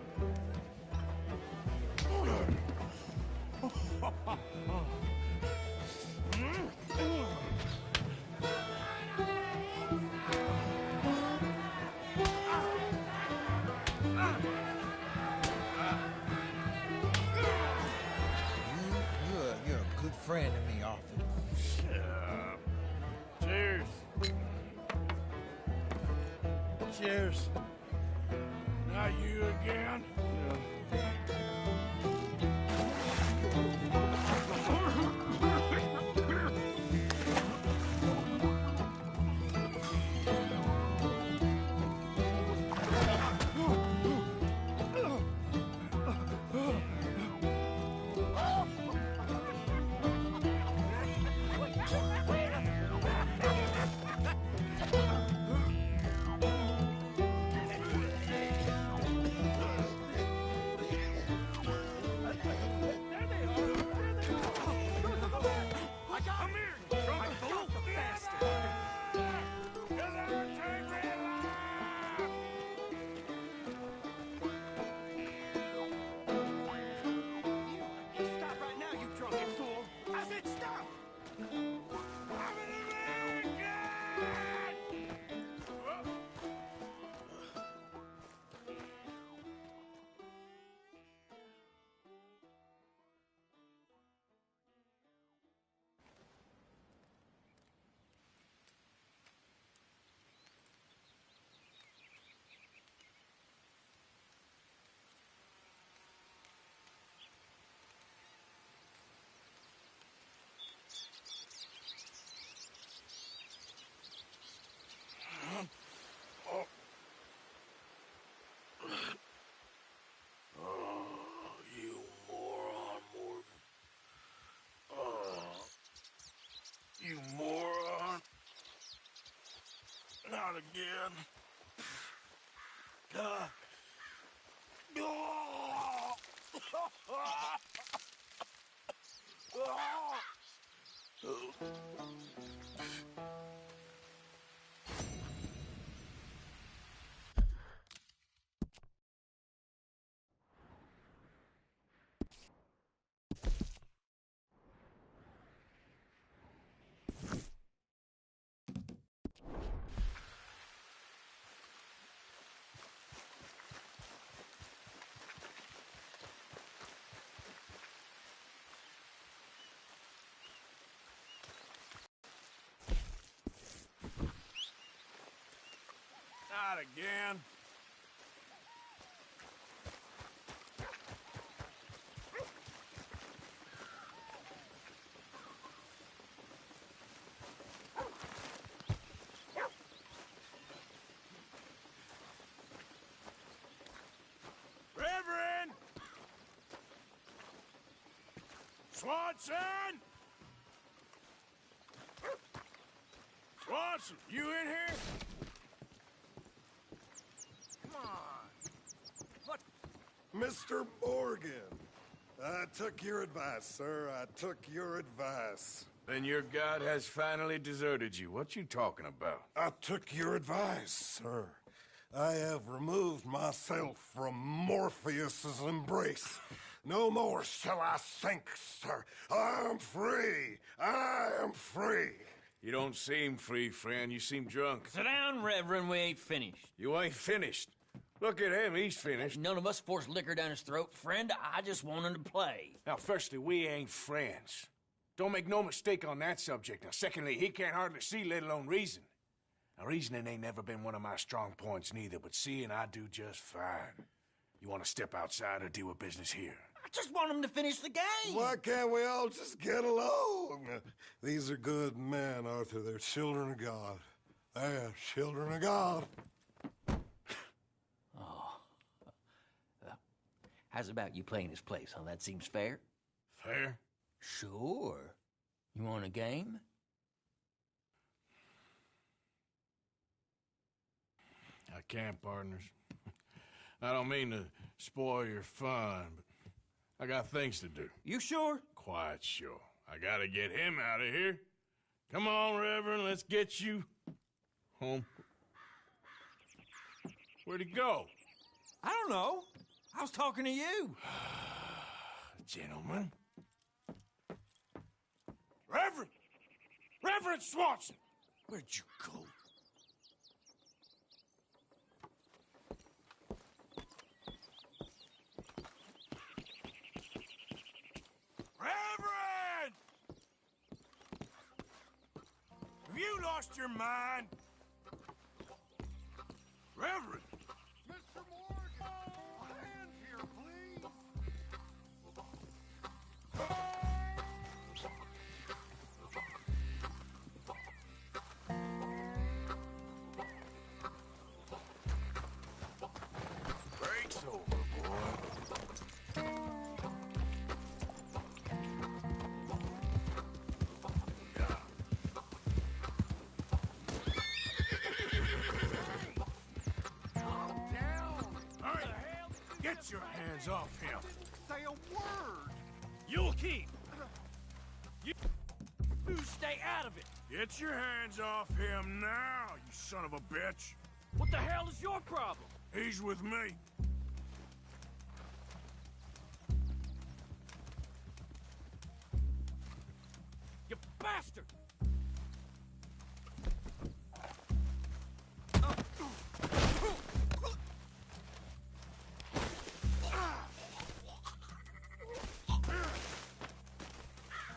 You're a good friend to me, Arthur. Shut up. Cheers. Cheers. Not you again? You moron. Not again. Not again. Reverend! Swanson! Swanson, you in here? Mr. Morgan, I took your advice, sir. I took your advice. Then your god has finally deserted you. What you talking about? I took your advice, sir. I have removed myself from Morpheus's embrace. No more shall I sink, sir. I am free. I am free. You don't seem free, friend. You seem drunk. Sit down, Reverend. We ain't finished. You ain't finished. Look at him, he's finished. None of us forced liquor down his throat. Friend, I just want him to play. Now, firstly, we ain't friends. Don't make no mistake on that subject. Now, secondly, he can't hardly see, let alone reason. Now, reasoning ain't never been one of my strong points neither, but seeing I do just fine. You want to step outside or deal with business here? I just want him to finish the game. Why can't we all just get along? These are good men, Arthur. They're children of God. They're children of God. How's about you playing his place, huh? That seems fair? Fair? Sure. You want a game? I can't, partners. I don't mean to spoil your fun, but I got things to do. You sure? Quite sure. I gotta get him out of here. Come on, Reverend, let's get you home. Where'd he go? I don't know. I was talking to you. Gentlemen. Reverend! Reverend Swanson! Where'd you go? Reverend! Have you lost your mind? Reverend! Mr. Morgan! A hand here, please! Break's over, boy. Get your hands off him. Say a word! You'll keep. You stay out of it. Get your hands off him now, you son of a bitch. What the hell is your problem? He's with me. You bastard!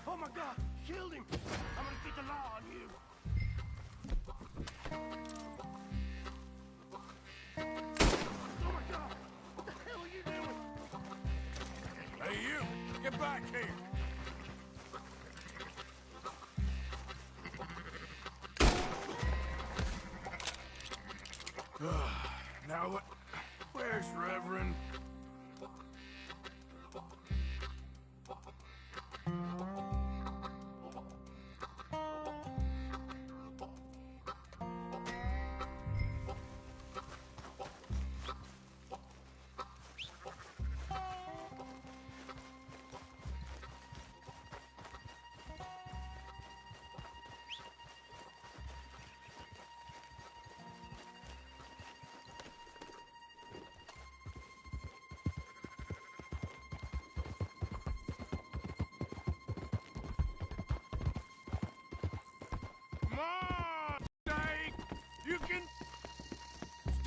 Oh my God, killed him! I'm gonna get the law on you. Oh my God, what the hell are you doing? Hey, you, get back here. Now what? Where's Reverend?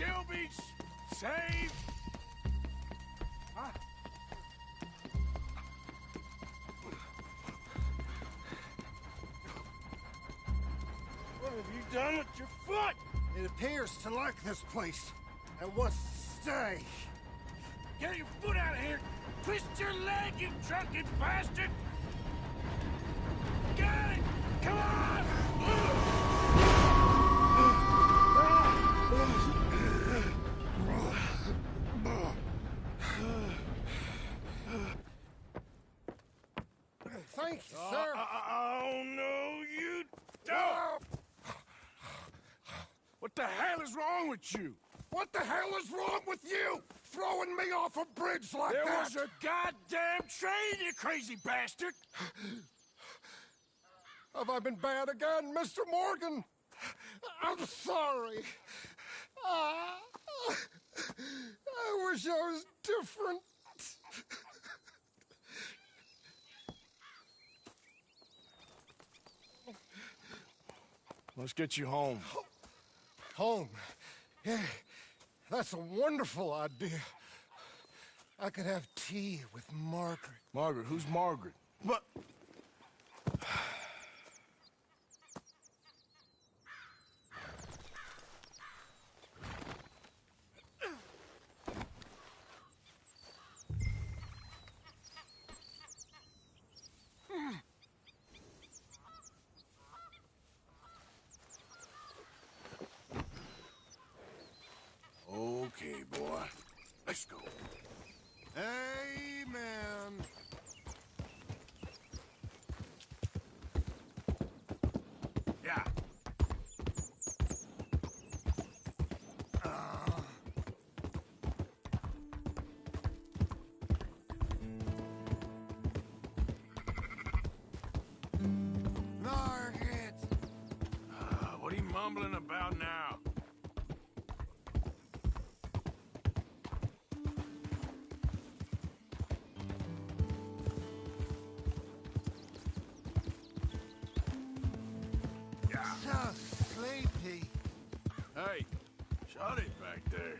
still be saved? Huh? What have you done with your foot? It appears to like this place and wants to stay. Get your foot out of here! Twist your leg, you drunken bastard! Get it! Come on! Thank you, sir. Oh, no, you don't! What the hell is wrong with you? What the hell is wrong with you? Throwing me off a bridge like There that? was a goddamn train, you crazy bastard! Have I been bad again, Mr. Morgan? I'm sorry. I wish I was different. Let's get you home. Home? Yeah, that's a wonderful idea. I could have tea with Margaret. Margaret? Who's Margaret? What? Okay, boy. Let's go. Amen. Yeah. Margaret! What are you mumbling about now? So sleepy. Hey, shut it back there.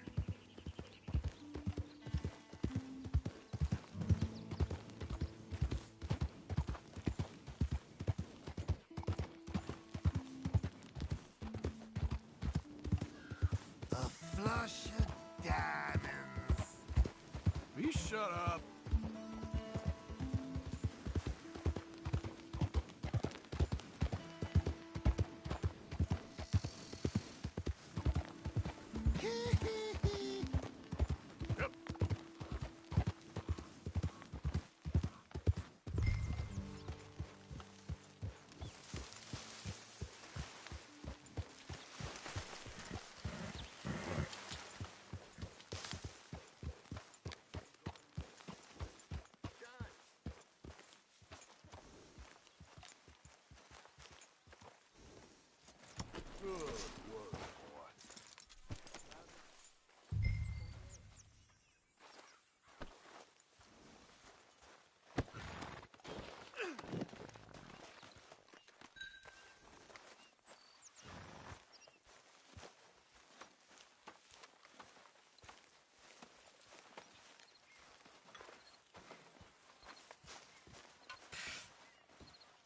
A flush of diamonds. Will you shut up? Yep. Good work, boy.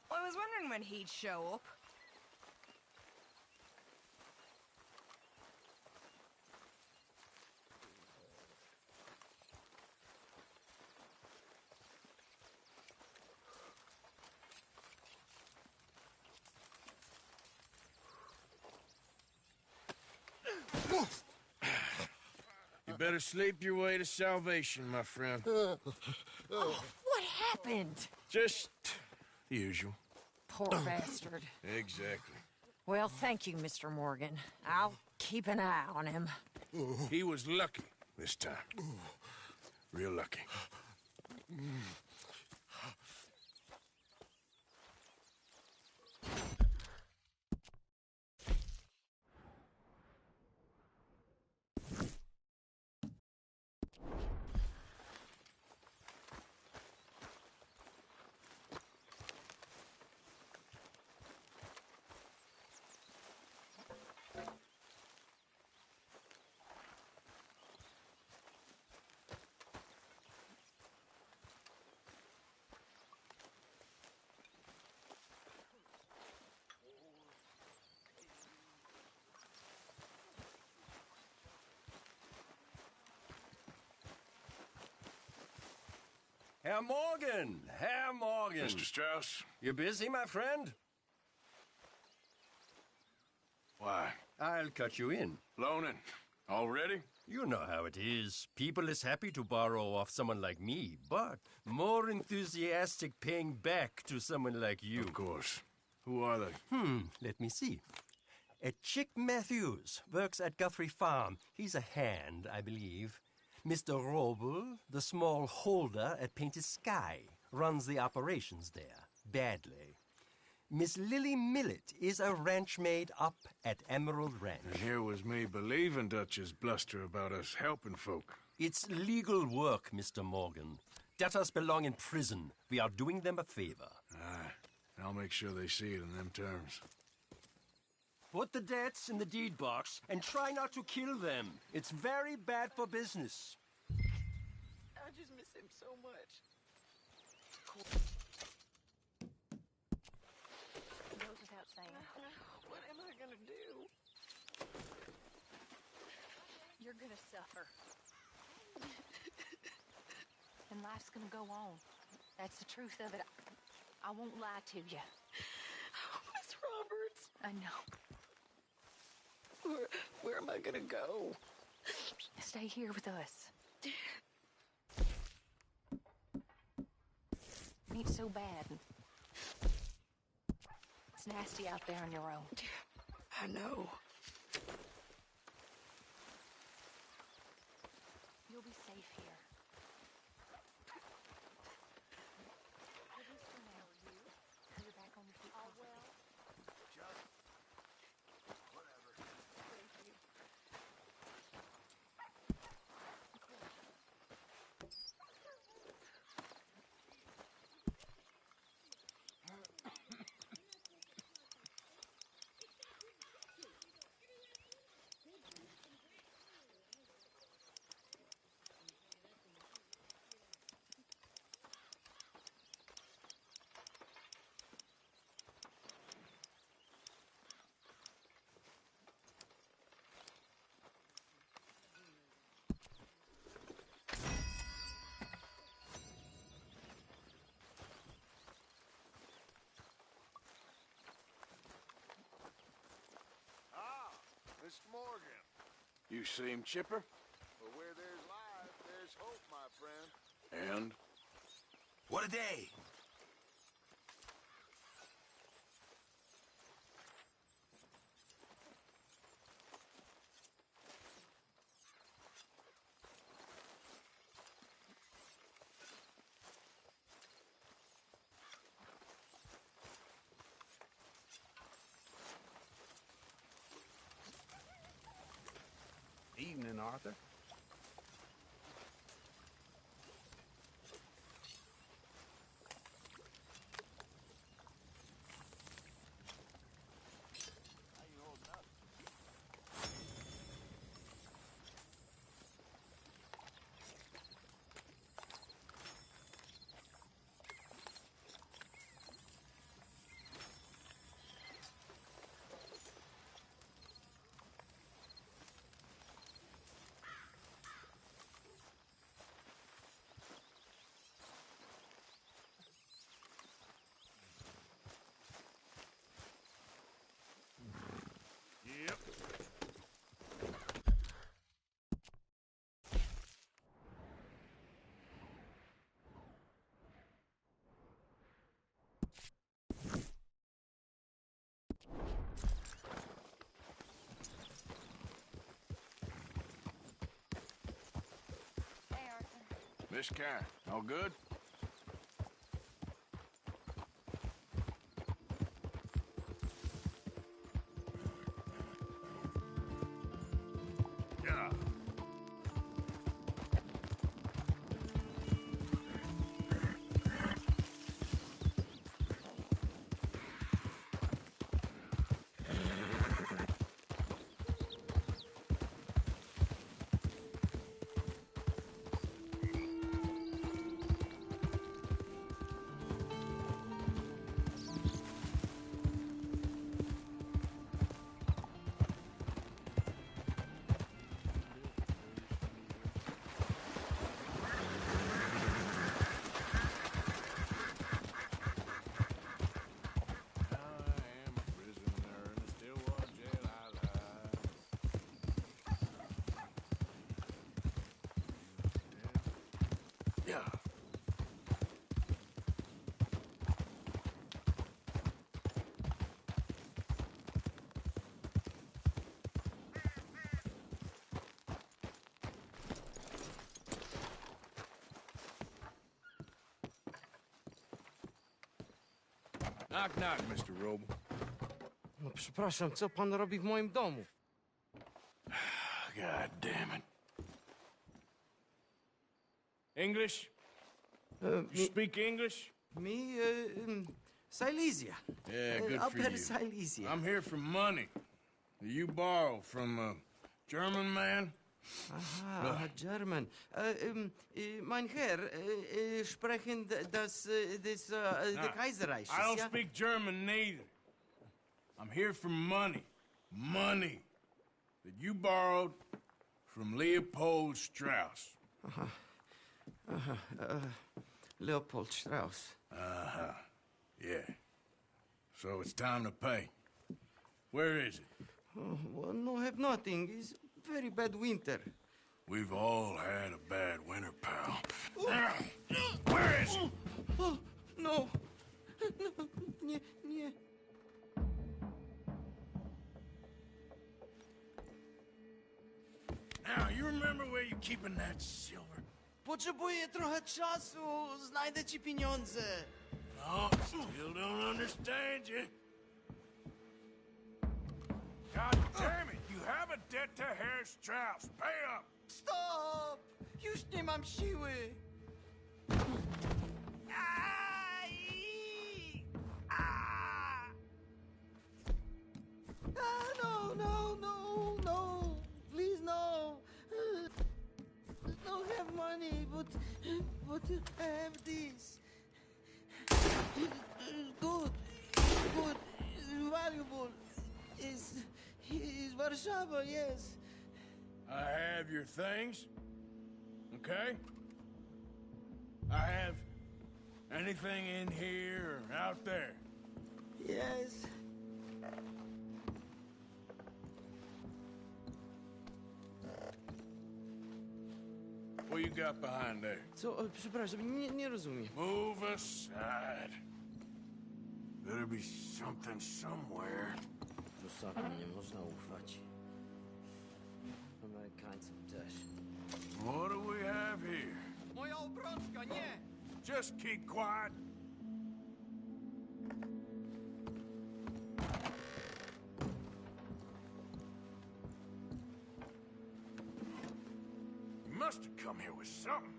Well, I was wondering when he'd show up. You better sleep your way to salvation, my friend. Oh, what happened? Just the usual. Poor bastard. Exactly. Well, thank you, Mr. Morgan. I'll keep an eye on him. He was lucky this time. Real lucky. Herr Morgan! Herr Morgan! Mr. Strauss? You busy, my friend? Why? I'll cut you in. Loaning. Already? You know how it is. People is happy to borrow off someone like me, but more enthusiastic paying back to someone like you. Of course. Who are they? Let me see. Chick Matthews works at Guthrie Farm. He's a hand, I believe. Mr. Roble, the small holder at Painted Sky, runs the operations there, badly. Miss Lily Millet is a ranch maid up at Emerald Ranch. And here was me believing Dutch's bluster about us helping folk. It's legal work, Mr. Morgan. Debtors belong in prison. We are doing them a favor. Aye. I'll make sure they see it in them terms. Put the debts in the deed box and try not to kill them. It's very bad for business. I just miss him so much. Goes without saying. What am I gonna do? You're gonna suffer. And life's gonna go on. That's the truth of it. I won't lie to you. Miss Roberts. I know. Where am I gonna go? Stay here with us. Ain't so bad. It's nasty out there on your own. I know. You'll be safe here. At least for now. You're back on your feet. Oh, well. Whatever. Thank you. Mr. Morgan. You seem chipper? Well, where there's life, there's hope, my friend. And? What a day! Evening, Arthur. Yep. Hey, Arthur. Miss Karen, all good? Yeah. Knock, knock, Mr. Roble. No przepraszam, co pan robi w moim domu? God damn it. English? You speak English? Me, Silesia. Yeah, good for Upper you. Silesia. I'm here for money. You borrow from a German man? Aha, German. Mein Herr, sprechen the Kaiserreich. I don't speak German neither. I'm here for money. Money that you borrowed from Leopold Strauss. Leopold Strauss. Yeah. So it's time to pay. Where is it? Oh, well, no, have nothing. It's very bad winter. We've all had a bad winter, pal. Where is it? Oh, no. No, nie. Now, you remember where you're keeping that silver? Potrzebuję trochę czasu. Znajdę ci pieniądze. No, still don't understand you. God damn it! You have a debt to Herr Strauss. Pay up! Stop! Już nie mam siły. No. Please, no. I don't have money, but I have this. Good, valuable. Is Warszawa, yes. I have your things, okay? I have anything in here or out there. Yes. What you got behind there? Co? Przepraszam, nie rozumiem. Move aside. Better be something somewhere. Rusakom nie można ufać. Amerykańcom też. What do we have here? Moja obrączka, nie! Just keep quiet. You must have come here with something.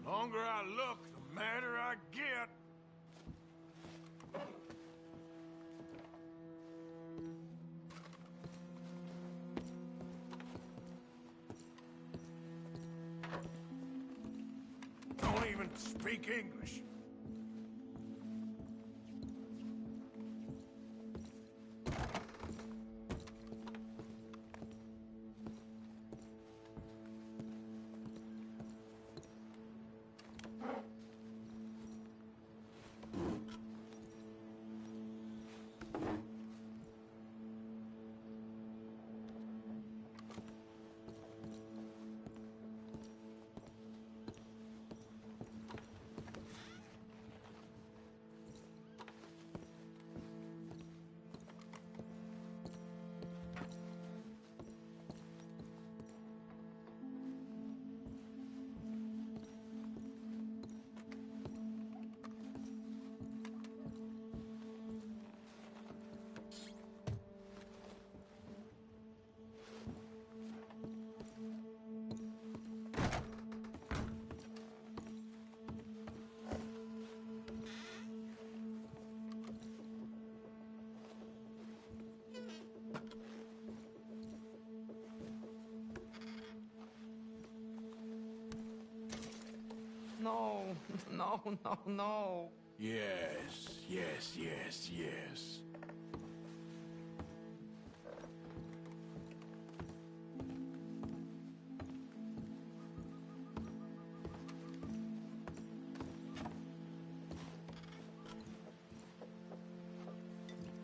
The longer I look, the madder I get. Don't even speak English. No. Yes.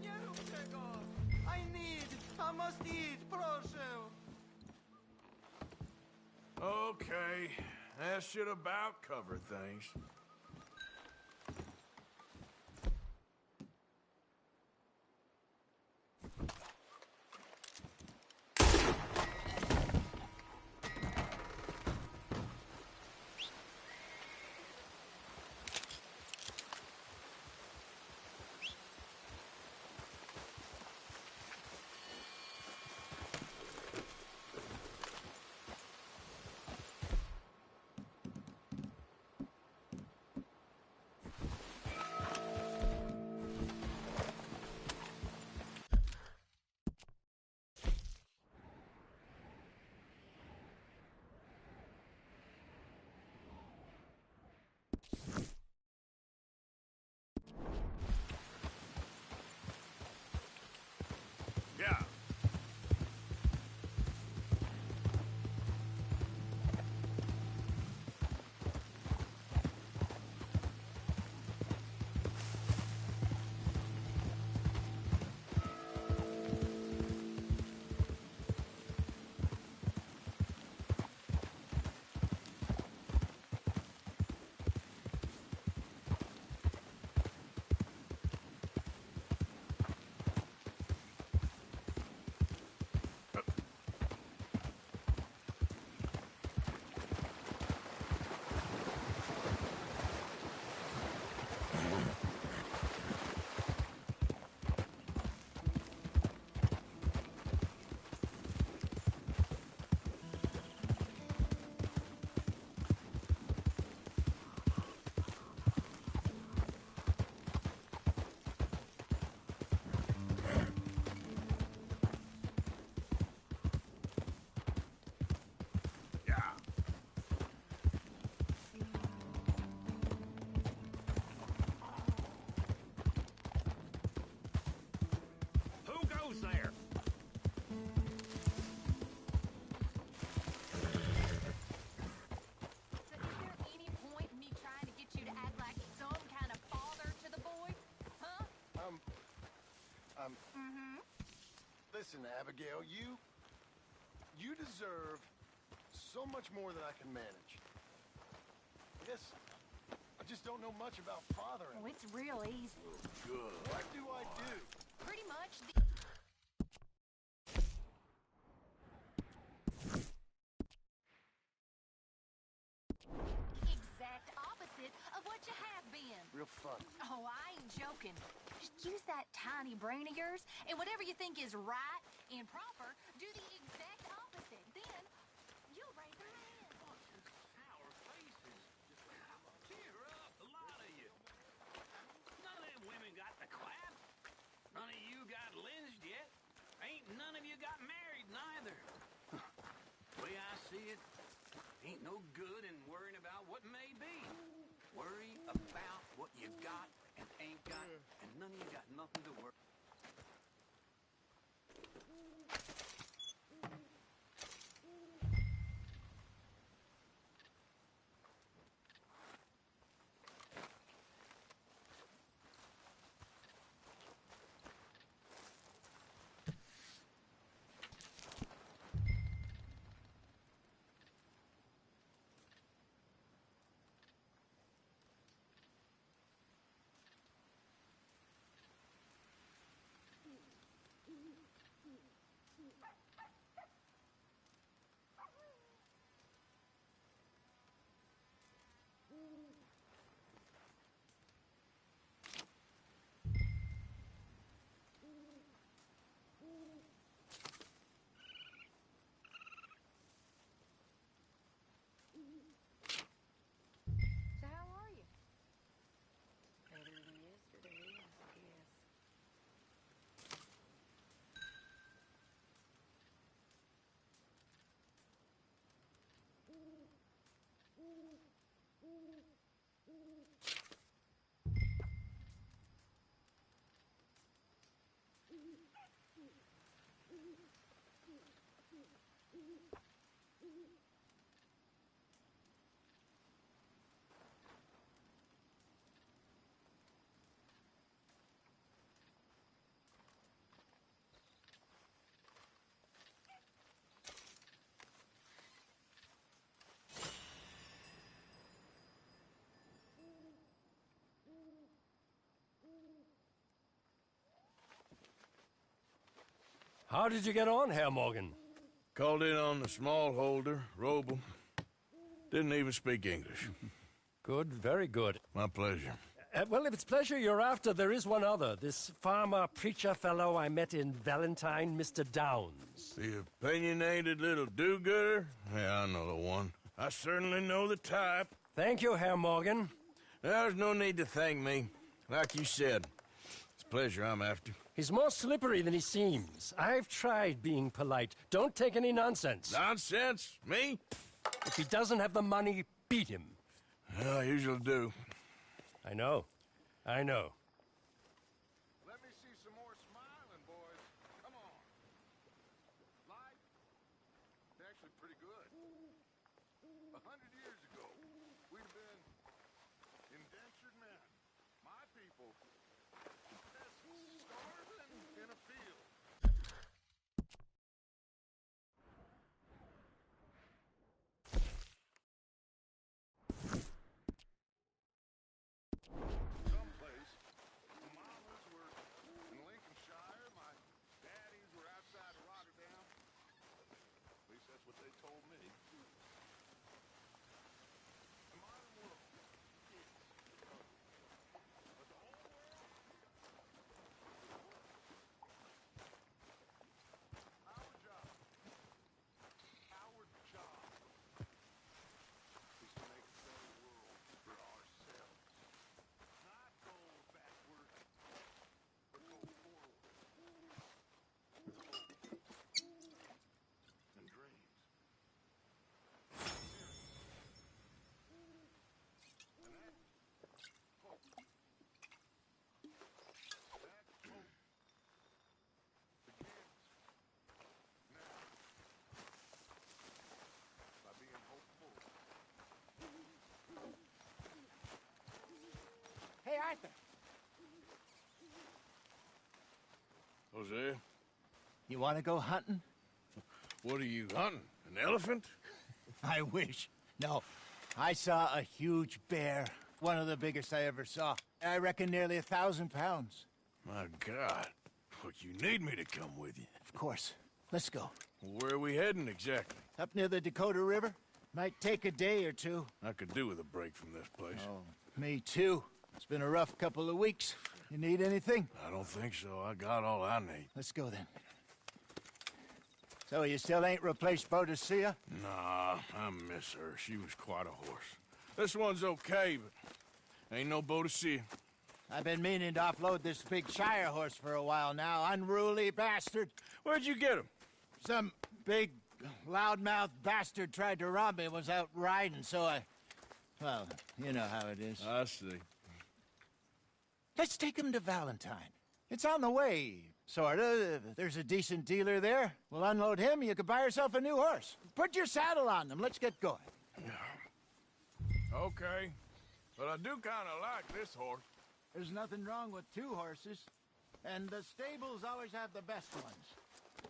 Nie rób tego! I must eat, proszę! Okay, that should about cover things. Listen, Abigail, you deserve so much more than I can manage. Yes, I just don't know much about fathering. Oh, it's real easy. Good. What do I do? Pretty much the exact opposite of what you have been. Real fun. Oh, I ain't joking. Just use that tiny brain of yours, and whatever you think is right and proper, do the exact opposite. Then you'll raise a man. Sour faces. Cheer up, a lot of you. None of them women got the clap. None of you got lynched yet. Ain't none of you got married neither. Way I see it, ain't no good in worrying about what may be. Worry about what you got and ain't got, and none of you got nothing to worry. So how are you? Better than yesterday, I guess. How did you get on, Herr Morgan? Called in on the smallholder, Roble. Didn't even speak English. Good, very good. My pleasure. Well, if it's pleasure you're after, there is one other. This farmer preacher fellow I met in Valentine, Mr. Downs. The opinionated little do-gooder? Yeah, I know the one. I certainly know the type. Thank you, Herr Morgan. There's no need to thank me. Like you said, it's pleasure I'm after. He's more slippery than he seems. I've tried being polite. Don't take any nonsense. Nonsense? Me? If he doesn't have the money, beat him. Well, I usually do. I know. I know. Let me see some more smiling, boys. Come on. Life? It's actually pretty good. 100 years ago, we'd have been indentured men. My people, just starving in a field. Someplace, the mamas were in Lincolnshire, my daddies were outside of Rotterdam. At least that's what they told me. The modern world is ugly. But the whole world, our job is to make a better world for ourselves. Not go backward, but go forward. With hope and dreams. And that hope, begins now by being hopeful. Hey, Arthur. Jose? You want to go hunting? What are you hunting? An elephant? I wish. No. I saw a huge bear. One of the biggest I ever saw. I reckon nearly 1,000 pounds. My God. But you need me to come with you. Of course. Let's go. Where are we heading exactly? Up near the Dakota River. Might take a day or two. I could do with a break from this place. Oh, me too. It's been a rough couple of weeks. You need anything? I don't think so. I got all I need. Let's go then. So you still ain't replaced Boadicea? Nah, I miss her. She was quite a horse. This one's okay, but ain't no Boadicea. I've been meaning to offload this big Shire horse for a while now. Unruly bastard. Where'd you get him? Some big, loudmouth bastard tried to rob me and was out riding, so I... Well, you know how it is. I see. Let's take him to Valentine. It's on the way, sorta. There's a decent dealer there. We'll unload him, you could buy yourself a new horse. Put your saddle on them, let's get going. Okay, but I do kind of like this horse. There's nothing wrong with two horses, and the stables always have the best ones.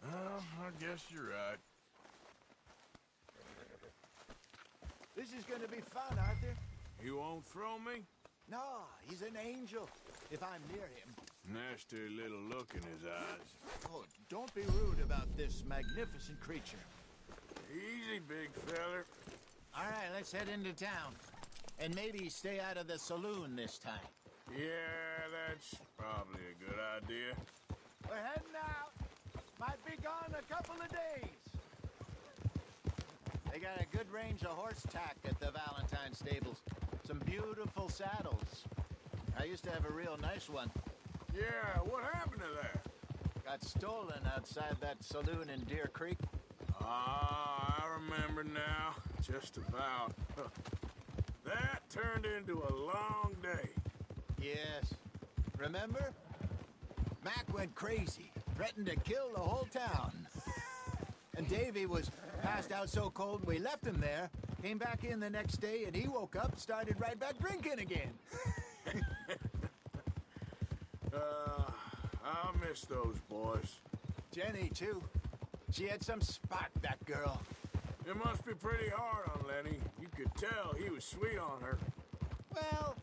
Well, I guess you're right. This is gonna be fun, Arthur. You won't throw me? No, he's an angel, if I'm near him. Nasty little look in his eyes. Oh, don't be rude about this magnificent creature. Easy, big feller. All right, let's head into town. And maybe stay out of the saloon this time. Yeah, that's probably a good idea. We're heading out. Might be gone a couple of days. They got a good range of horse tack at the Valentine stables. Some beautiful saddles. I used to have a real nice one. Yeah, what happened to that? Got stolen outside that saloon in Deer Creek. Ah, I remember now. Just about. That turned into a long day. Yes. Remember? Mac went crazy, threatened to kill the whole town. And Davy was passed out so cold we left him there, came back in the next day, and he woke up, started right back drinking again. I miss those boys. Jenny, too. She had some spark, that girl. It must be pretty hard on Lenny. You could tell he was sweet on her. Well,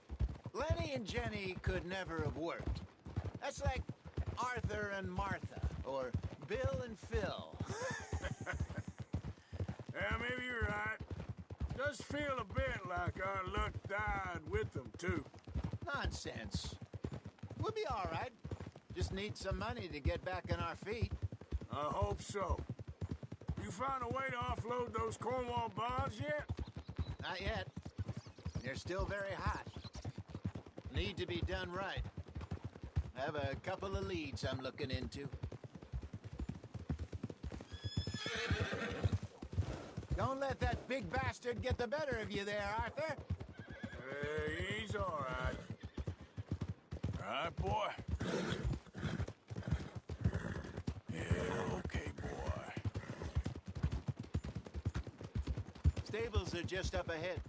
Lenny and Jenny could never have worked. That's like Arthur and Martha, or Bill and Phil. Yeah, maybe you're right. Does feel a bit like our luck died with them, too. Nonsense. We'll be all right. Just need some money to get back on our feet. I hope so. You found a way to offload those Cornwall bonds yet? Not yet. They're still very hot. Need to be done right. I have a couple of leads I'm looking into. Don't let that big bastard get the better of you there, Arthur. He's all right. All right, boy. Yeah, okay, boy. Stables are just up ahead.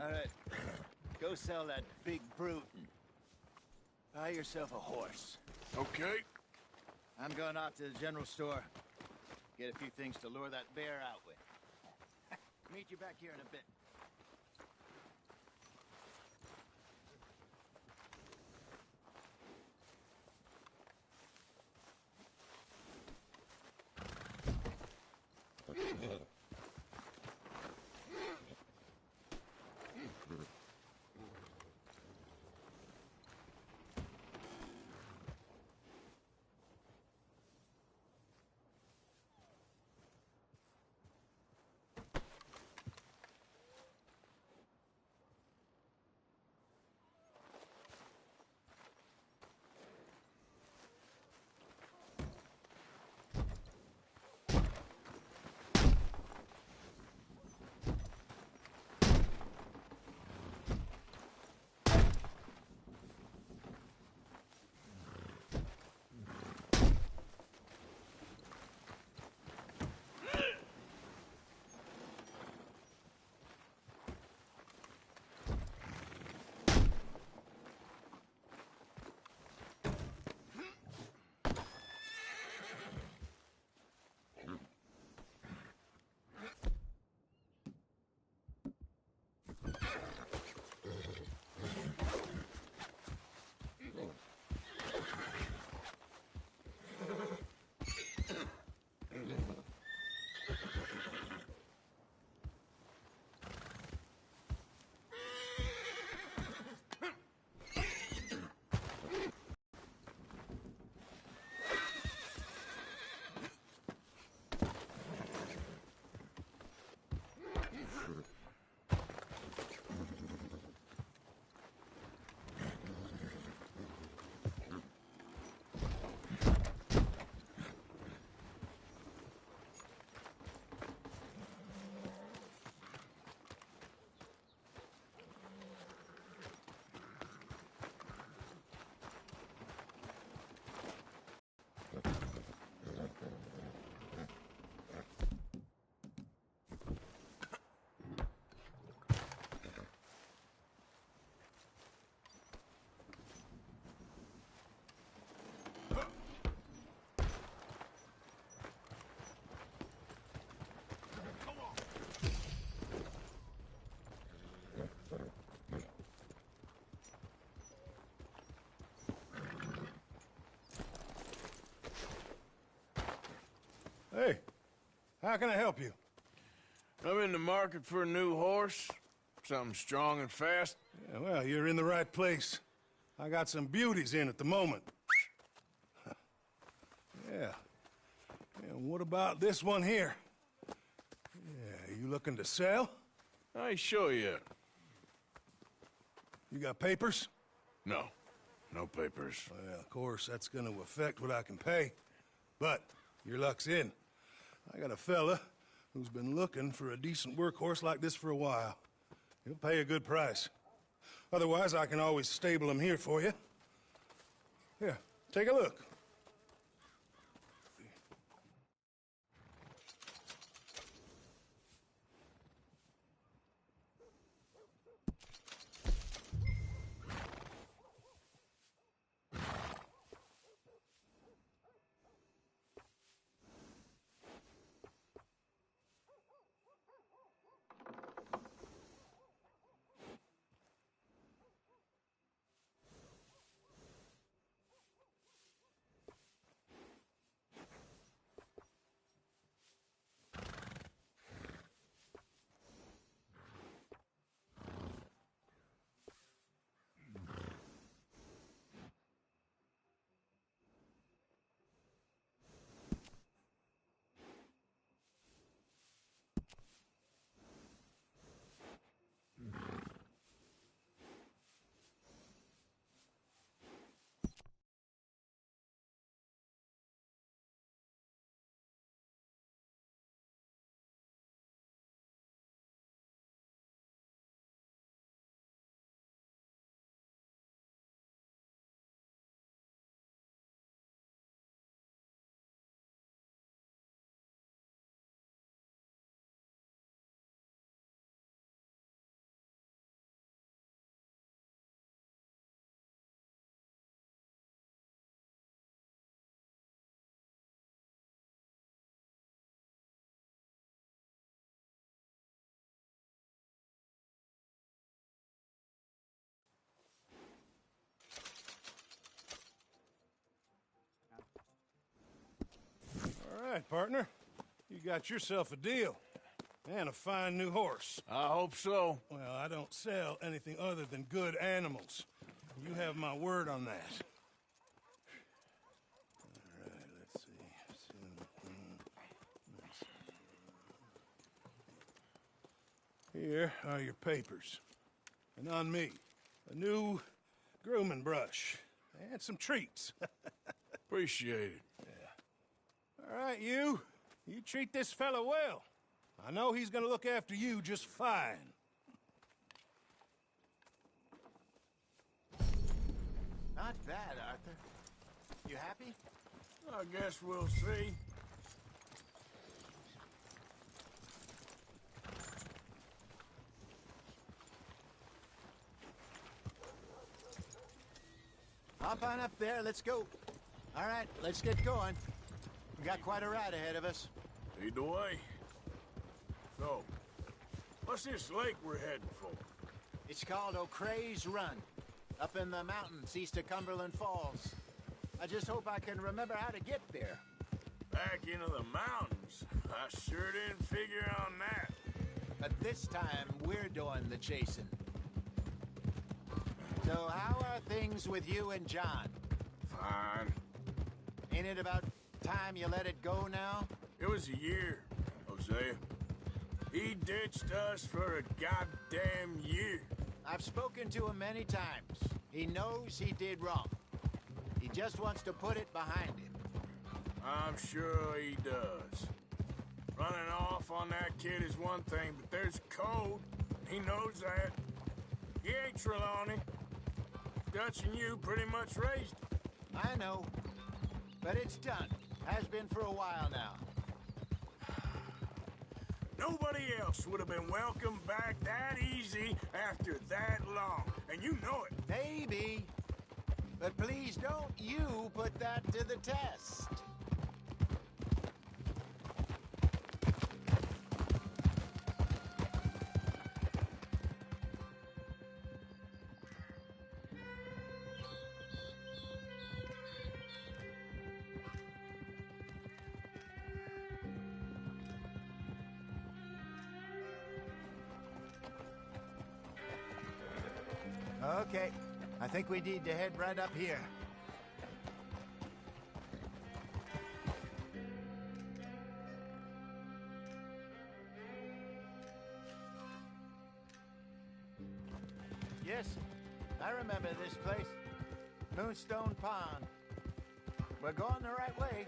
All right. Go sell that big brute and buy yourself a horse. Okay. I'm going off to the general store. Get a few things to lure that bear out with. Meet you back here in a bit. Hey, how can I help you? I'm in the market for a new horse. Something strong and fast. Yeah, well, you're in the right place. I got some beauties in at the moment. Yeah. And what about this one here? Yeah, you looking to sell? I ain't sure yet. You got papers? No. No papers. Well, of course, that's gonna affect what I can pay. But your luck's in. I got a fella who's been looking for a decent workhorse like this for a while. He'll pay a good price. Otherwise, I can always stable him here for you. Here, take a look. All right, partner. You got yourself a deal. And a fine new horse. I hope so. Well, I don't sell anything other than good animals. You have my word on that. All right, let's see. Here are your papers. And on me, a new grooming brush. And some treats. Appreciate it. All right, you. You treat this fella well. I know he's gonna look after you just fine. Not bad, Arthur. You happy? I guess we'll see. Hop on up there, let's go. All right, let's get going. We got quite a ride ahead of us. Lead the way. So, what's this lake we're heading for? It's called O'Creagh's Run, up in the mountains east of Cumberland Falls. I just hope I can remember how to get there. Back into the mountains? I sure didn't figure on that. But this time, we're doing the chasing. So how are things with you and John? Fine. Ain't it about time you let it go now? It was a year, Hosea. He ditched us for a goddamn year. I've spoken to him many times. He knows he did wrong. He just wants to put it behind him. I'm sure he does. Running off on that kid is one thing, but there's code. He knows that. He ain't Trelawney. Dutch and you pretty much raised him. I know. But it's done. Has been for a while now. Nobody else would have been welcomed back that easy after that long. And you know it. Maybe. But please don't you put that to the test. Okay. I think we need to head right up here. Yes, I remember this place. Moonstone Pond. We're going the right way.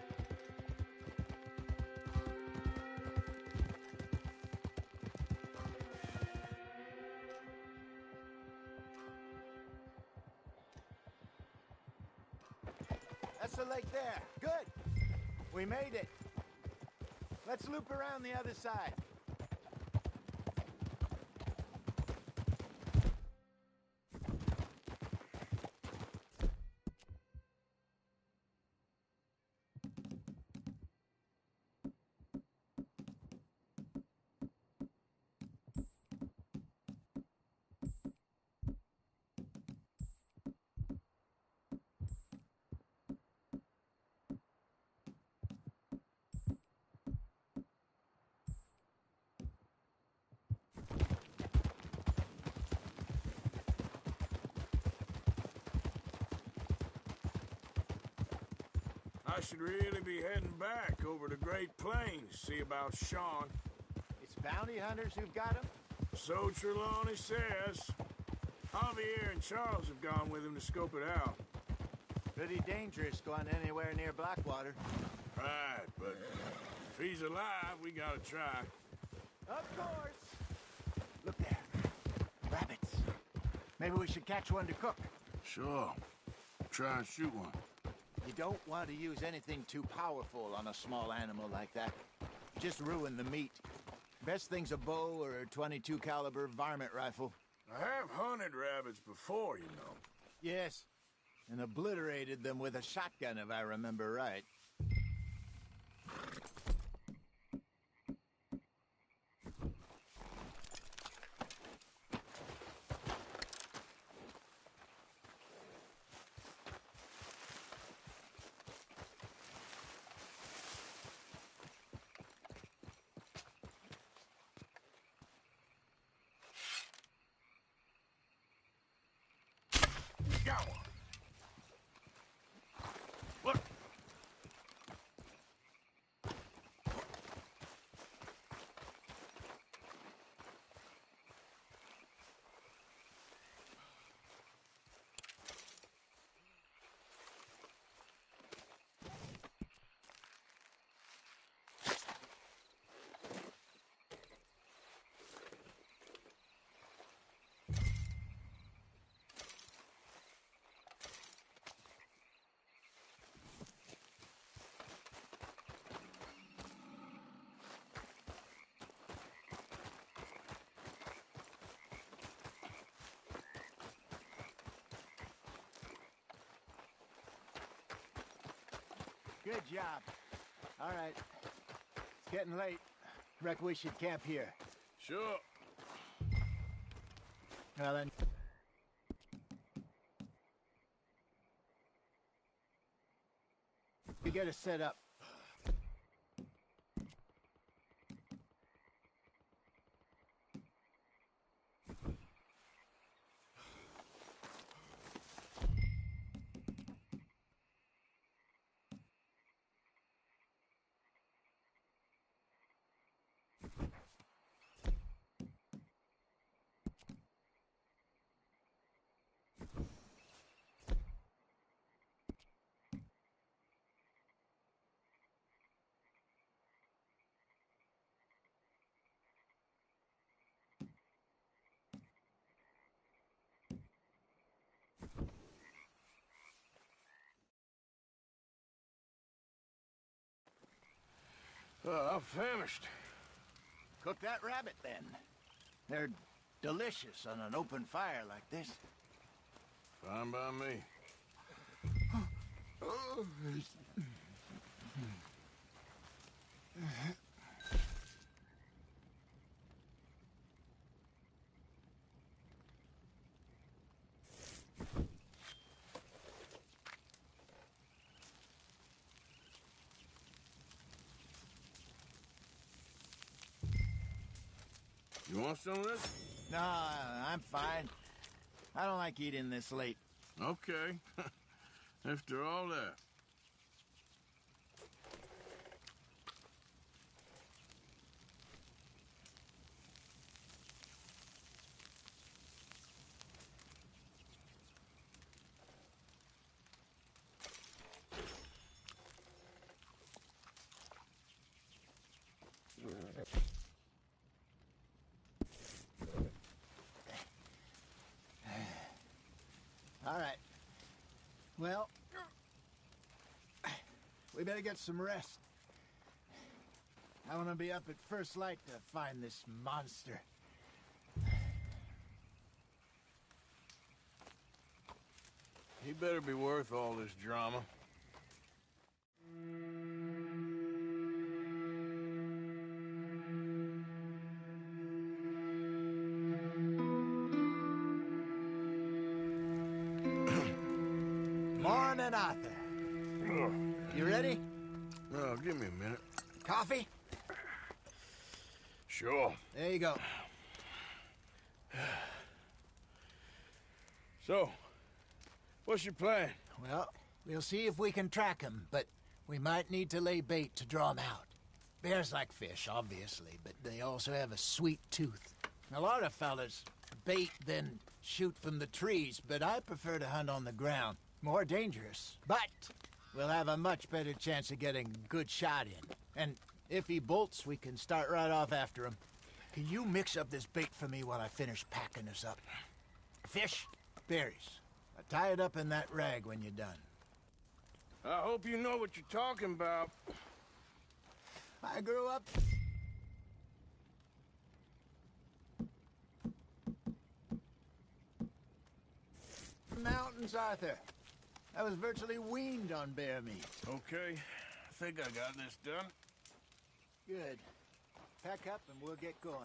That's the lake there. Good. We made it. Let's loop around the other side. I should really be heading back over the Great Plains, see about Sean. It's bounty hunters who've got him? So Trelawney says. Javier and Charles have gone with him to scope it out. Pretty dangerous going anywhere near Blackwater. Right, but if he's alive, we gotta try. Of course. Look there. Rabbits. Maybe we should catch one to cook. Sure. Try and shoot one. You don't want to use anything too powerful on a small animal like that. Just ruin the meat. Best thing's a bow or a .22 caliber varmint rifle. I have hunted rabbits before, you know. Yes, and obliterated them with a shotgun, if I remember right. Got one. Look. Good job. All right. It's getting late. Reckon we should camp here. Sure. Well then. You get us set up. I'm famished. Cook that rabbit, then. They're delicious on an open fire like this. Fine by me. You want some of this? No, I'm fine. I don't like eating this late. Okay. After all that. All right. Well, we better get some rest. I want to be up at first light to find this monster. He better be worth all this drama. Morning, Arthur. You ready? Oh, give me a minute. Coffee? Sure. There you go. So, what's your plan? Well, we'll see if we can track him, but we might need to lay bait to draw him out. Bears like fish, obviously, but they also have a sweet tooth. A lot of fellas bait, then shoot from the trees, but I prefer to hunt on the ground. More dangerous, but we'll have a much better chance of getting a good shot in. And if he bolts, we can start right off after him. Can you mix up this bait for me while I finish packing this up? Fish, berries. Tie it up in that rag when you're done. I hope you know what you're talking about. I grew up... mountains, Arthur. I was virtually weaned on bear meat. Okay, I think I got this done. Good. Pack up and we'll get going.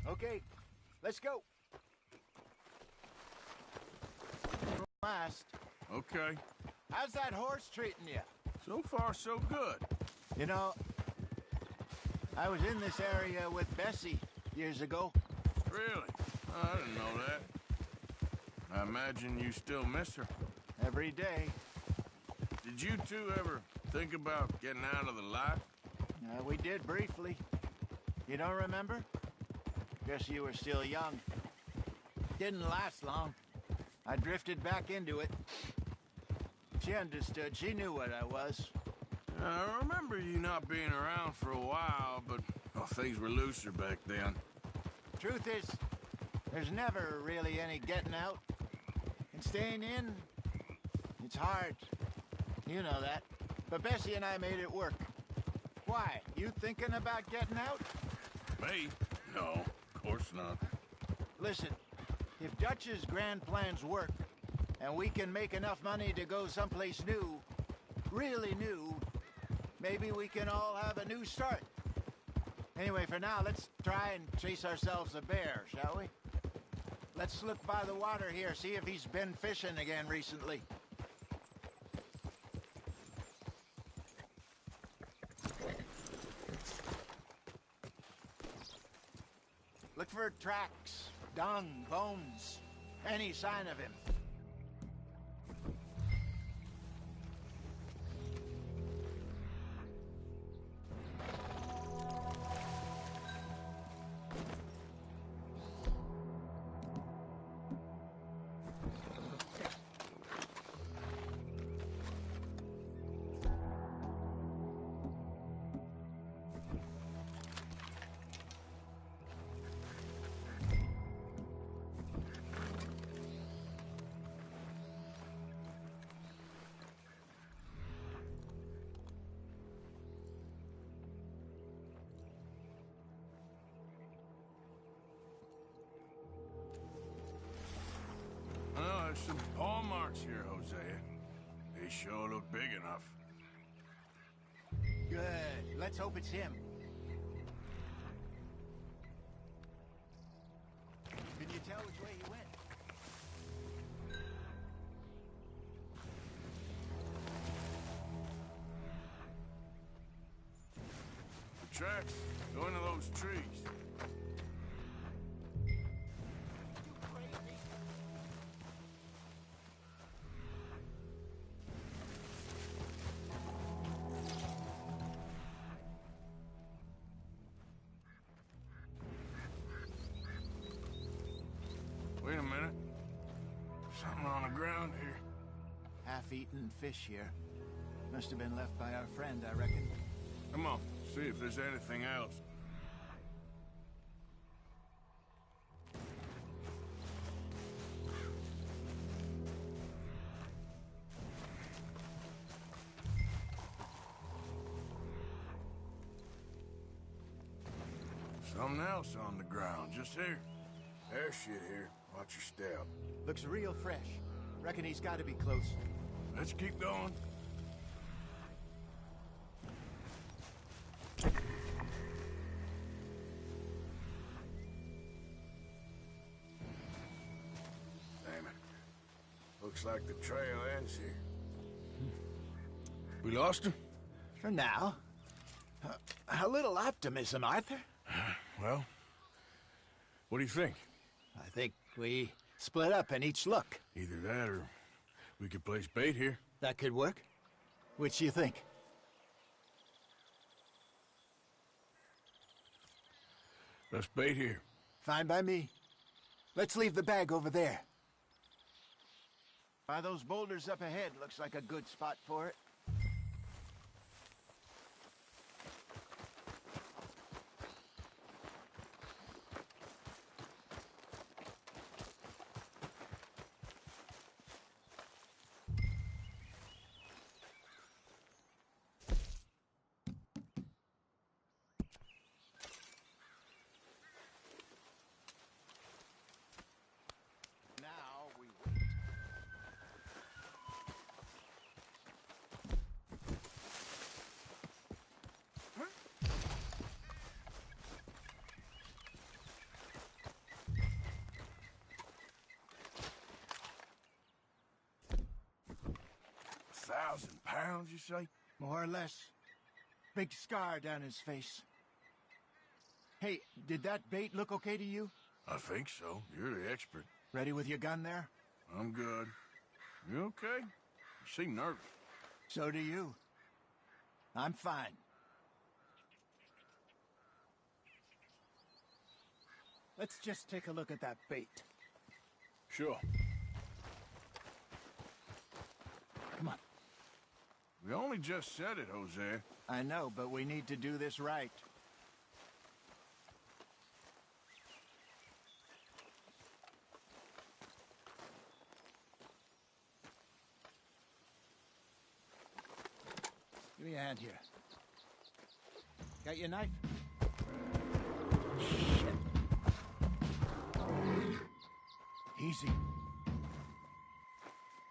Okay, let's go. Last. Okay. How's that horse treating you? So far, so good. You know, I was in this area with Bessie years ago. Really? Oh, I didn't know that. I imagine you still miss her. Every day. Did you two ever think about getting out of the life? We did briefly. You don't remember? Guess you were still young. Didn't last long. I drifted back into it. She understood. She knew what I was. I remember you not being around for a while, but well, things were looser back then. Truth is, there's never really any getting out. And staying in, it's hard. You know that. But Bessie and I made it work. Why? You thinking about getting out? Me? No, of course not. Listen, if Dutch's grand plans work, and we can make enough money to go someplace new, really new, maybe we can all have a new start. Anyway, for now, let's try and chase ourselves a bear, shall we? Let's look by the water here, see if he's been fishing again recently. Look for tracks, dung, bones, any sign of him. There's some paw marks here, Hosea. They sure look big enough. Good. Let's hope it's him. Can you tell which way he went? tracks. Go into those trees. Wait a minute. Something on the ground here. Half-eaten fish here. Must have been left by our friend, I reckon. Come on, see if there's anything else. Something else on the ground, just here. There's shit here. Watch your step. Looks real fresh. Reckon he's got to be close. Let's keep going. Damn it. Looks like the trail ends here. We lost him? For now. A little optimism, Arthur. Well, what do you think? I think we split up and each look. Either that or we could place bait here. That could work. Which do you think? Let's bait here. Fine by me. Let's leave the bag over there. By those boulders up ahead, looks like a good spot for it. £1,000, you say? More or less. Big scar down his face. Hey, did that bait look okay to you? I think so. You're the expert. Ready with your gun there? I'm good. You okay? You seem nervous. So do you. I'm fine. Let's just take a look at that bait. Sure. Come on. We only just said it, Jose. I know, but we need to do this right. Give me a hand here. Got your knife? Shit. Easy.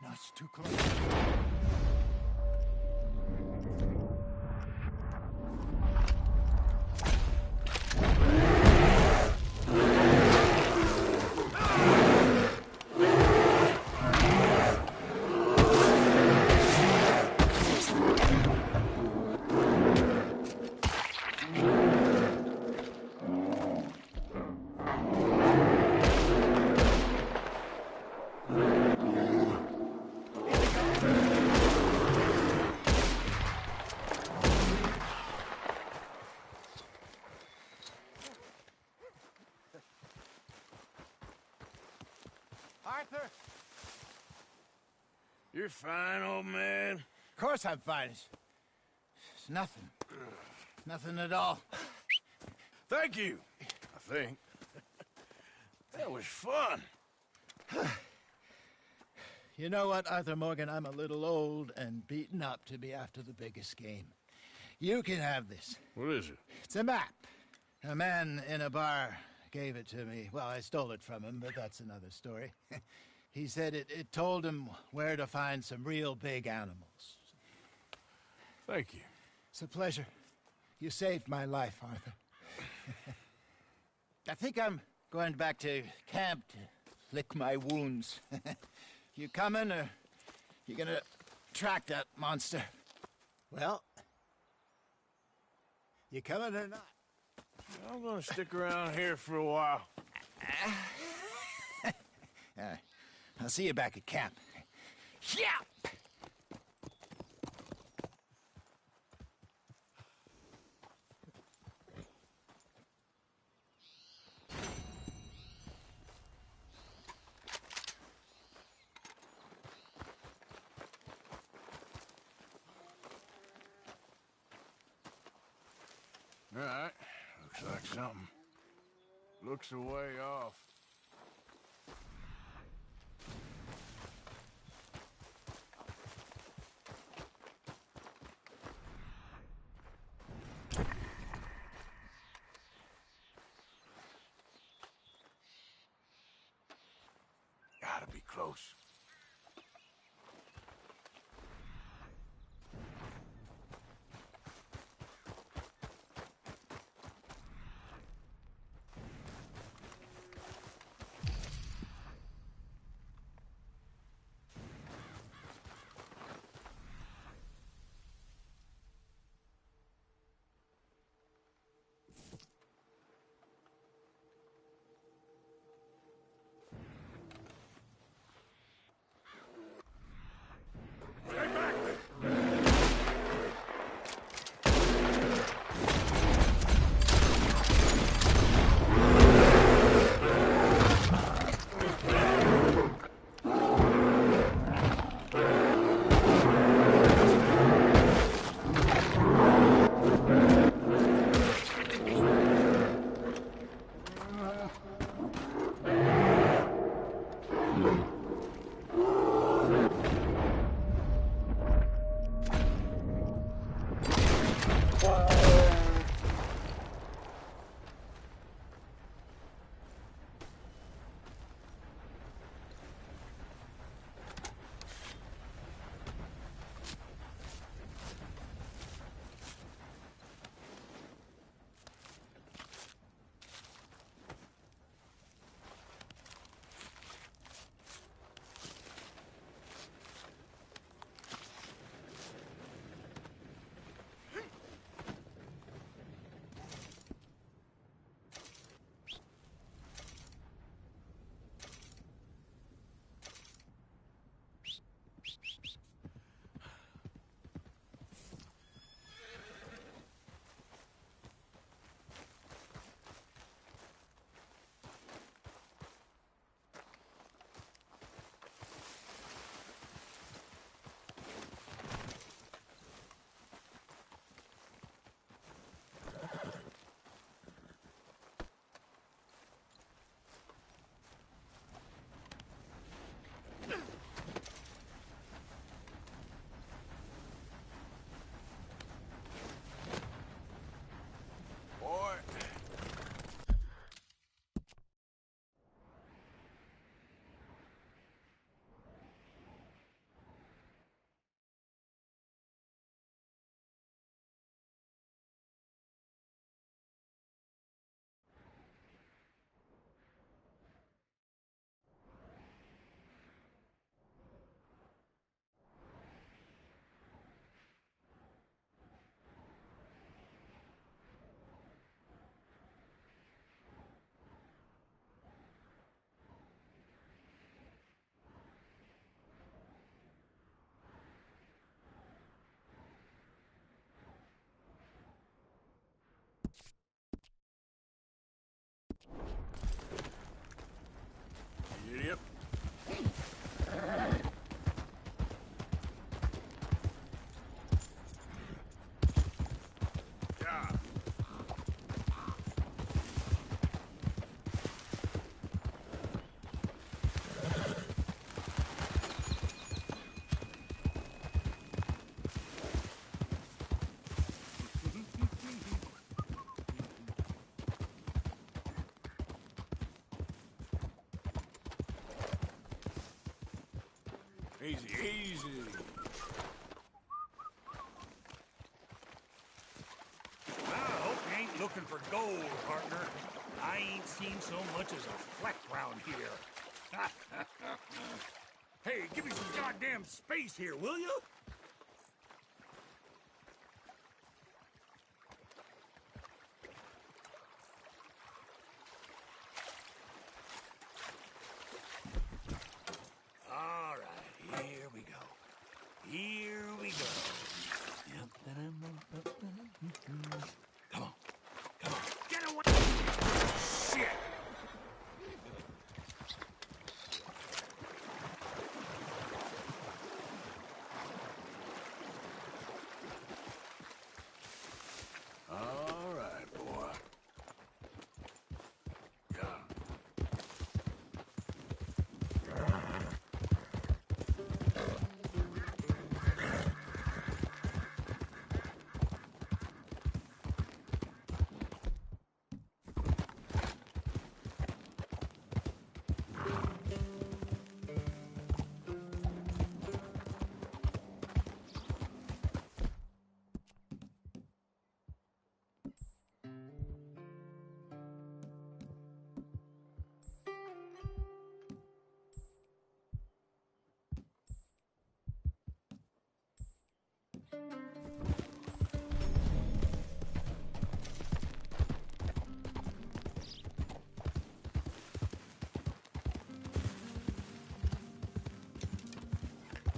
No, it's too close. Arthur! You're fine, old man. Of course I'm fine. It's nothing. Nothing at all. Thank you, I think. That was fun. You know what, Arthur Morgan? I'm a little old and beaten up to be after the biggest game. You can have this. What is it? It's a map. A man in a bar gave it to me. Well, I stole it from him, but that's another story. He said it told him where to find some real big animals. Thank you. It's a pleasure. You saved my life, Arthur. I think I'm going back to camp to lick my wounds. You coming, or you gonna track that monster? Well, You coming or not? I'm gonna stick around here for a while. I'll see you back at camp. Yeah! All right, looks like something. Looks a way off. Gotta be close. Idiot. Easy, easy. I hope you ain't looking for gold, partner. I ain't seen so much as a fleck round here. Hey, give me some goddamn space here, will you?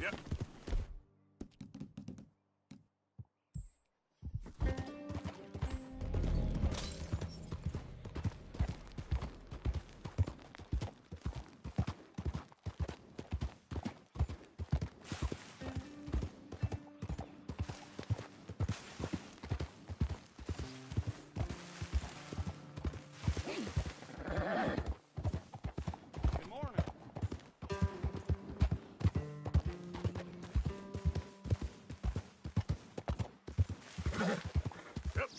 Yep. Good morning. Yep.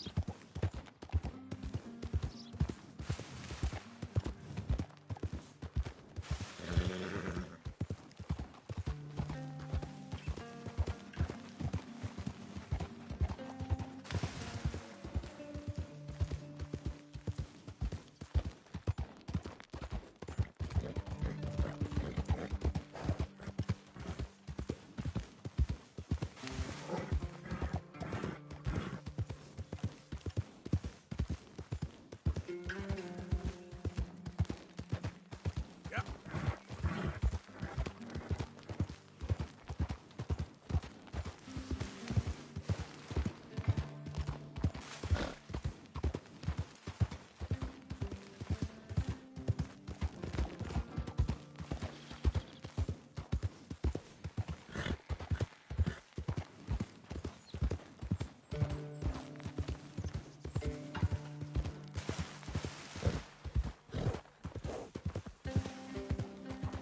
Yep.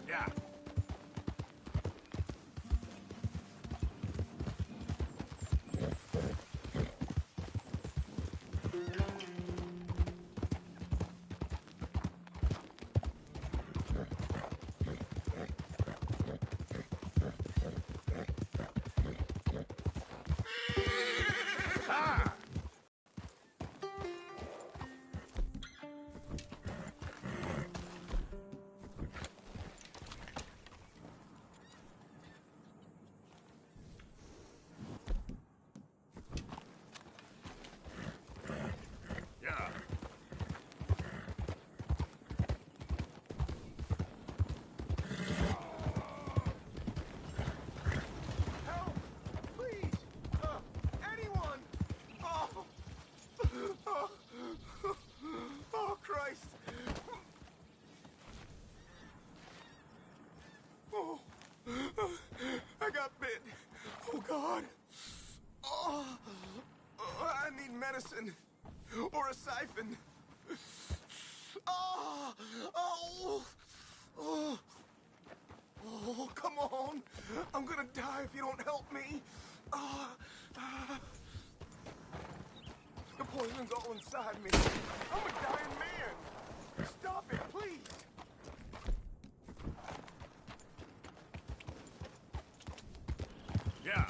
Yeah. Ah! Yeah. Help! Please! Anyone! Oh! Oh! Oh, Christ! Oh! I got bit. Oh, God. Oh! I need medicine. Or a siphon. Oh! Oh! Oh! Oh, come on. I'm gonna die if you don't help me. The poison's all inside me. I'm a dying man. Stop it, please. Yeah.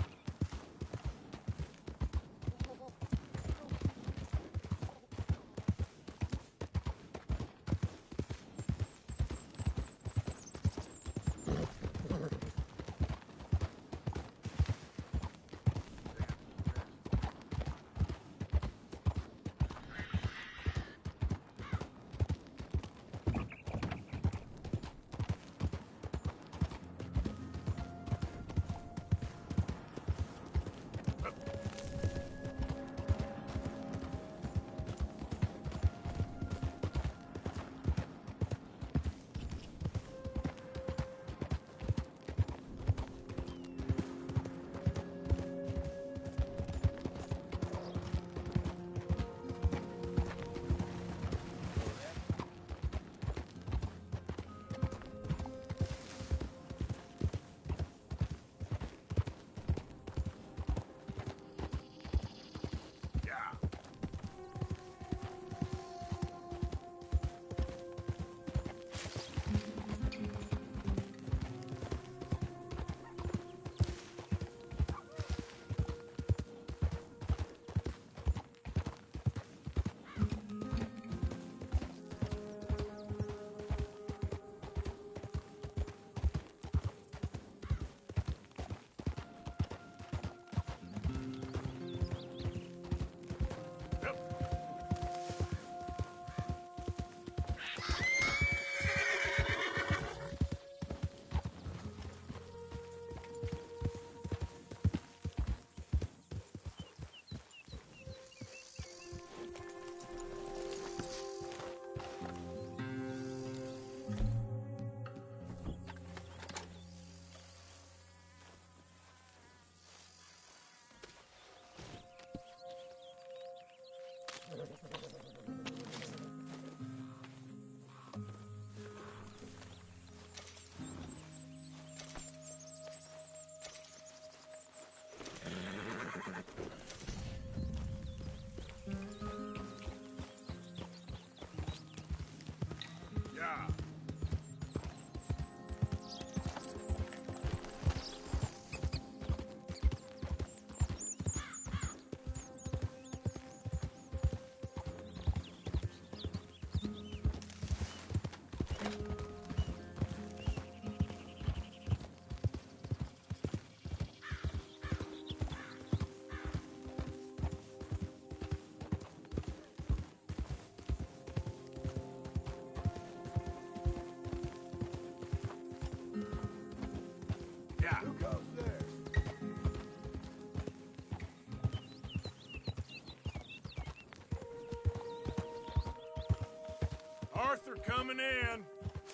coming in.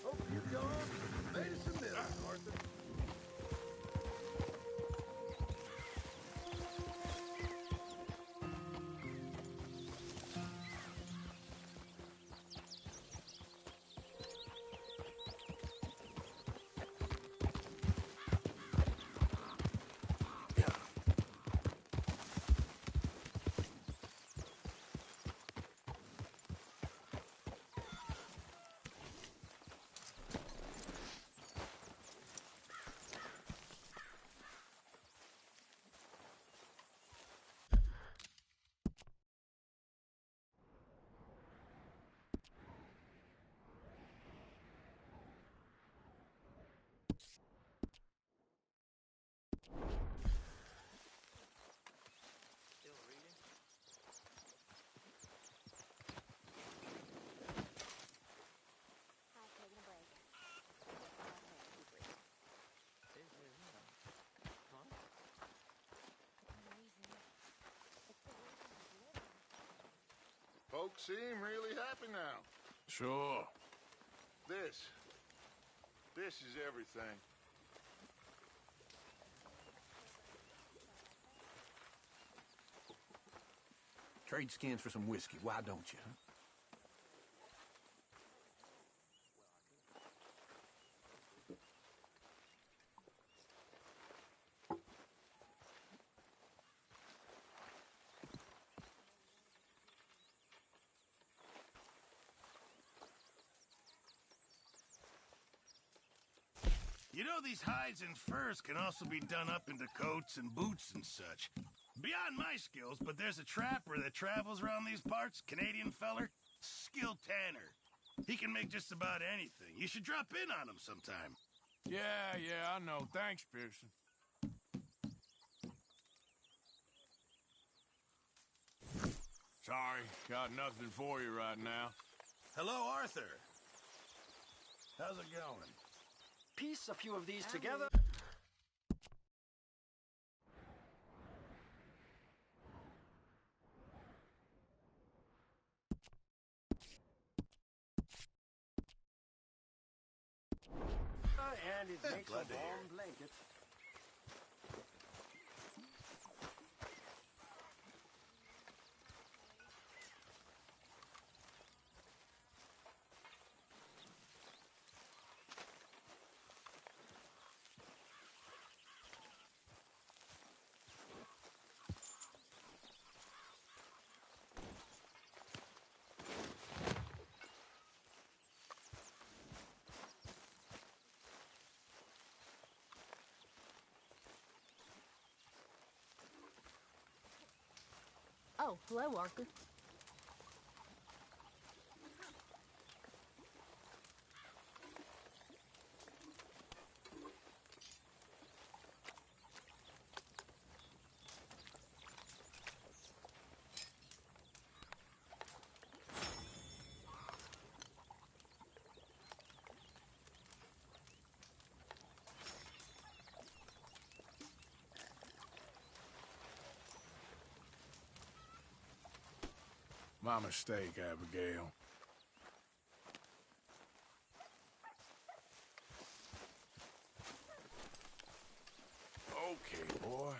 Hope you gone. Made us a meal, Arthur. Folks seem really happy now. Sure. This is everything. Trade skins for some whiskey. Why don't you? You know, these hides and furs can also be done up into coats and boots and such. Beyond my skills, but there's a trapper that travels around these parts, Canadian feller, skilled tanner. He can make just about anything. You should drop in on him sometime. Yeah, I know. Thanks, Pearson. Sorry, got nothing for you right now. Hello, Arthur. How's it going? Piece a few of these together. And it makes a warm blanket. Oh, hello, Arthur. My mistake, Abigail. Okay, boy.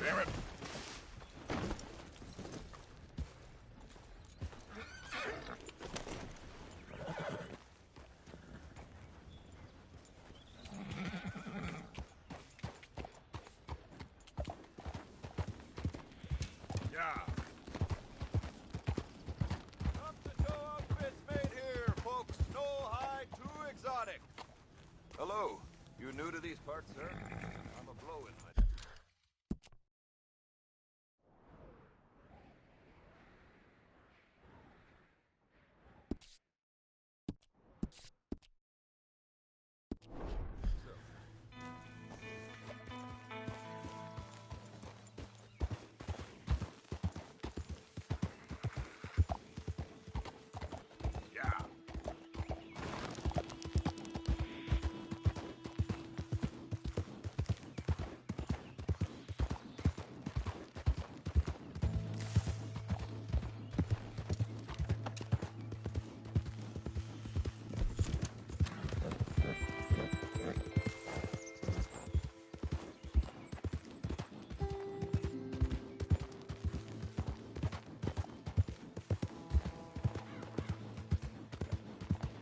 Damn it. Yeah. Hello. You new to these parts, sir? I'm a blow-in.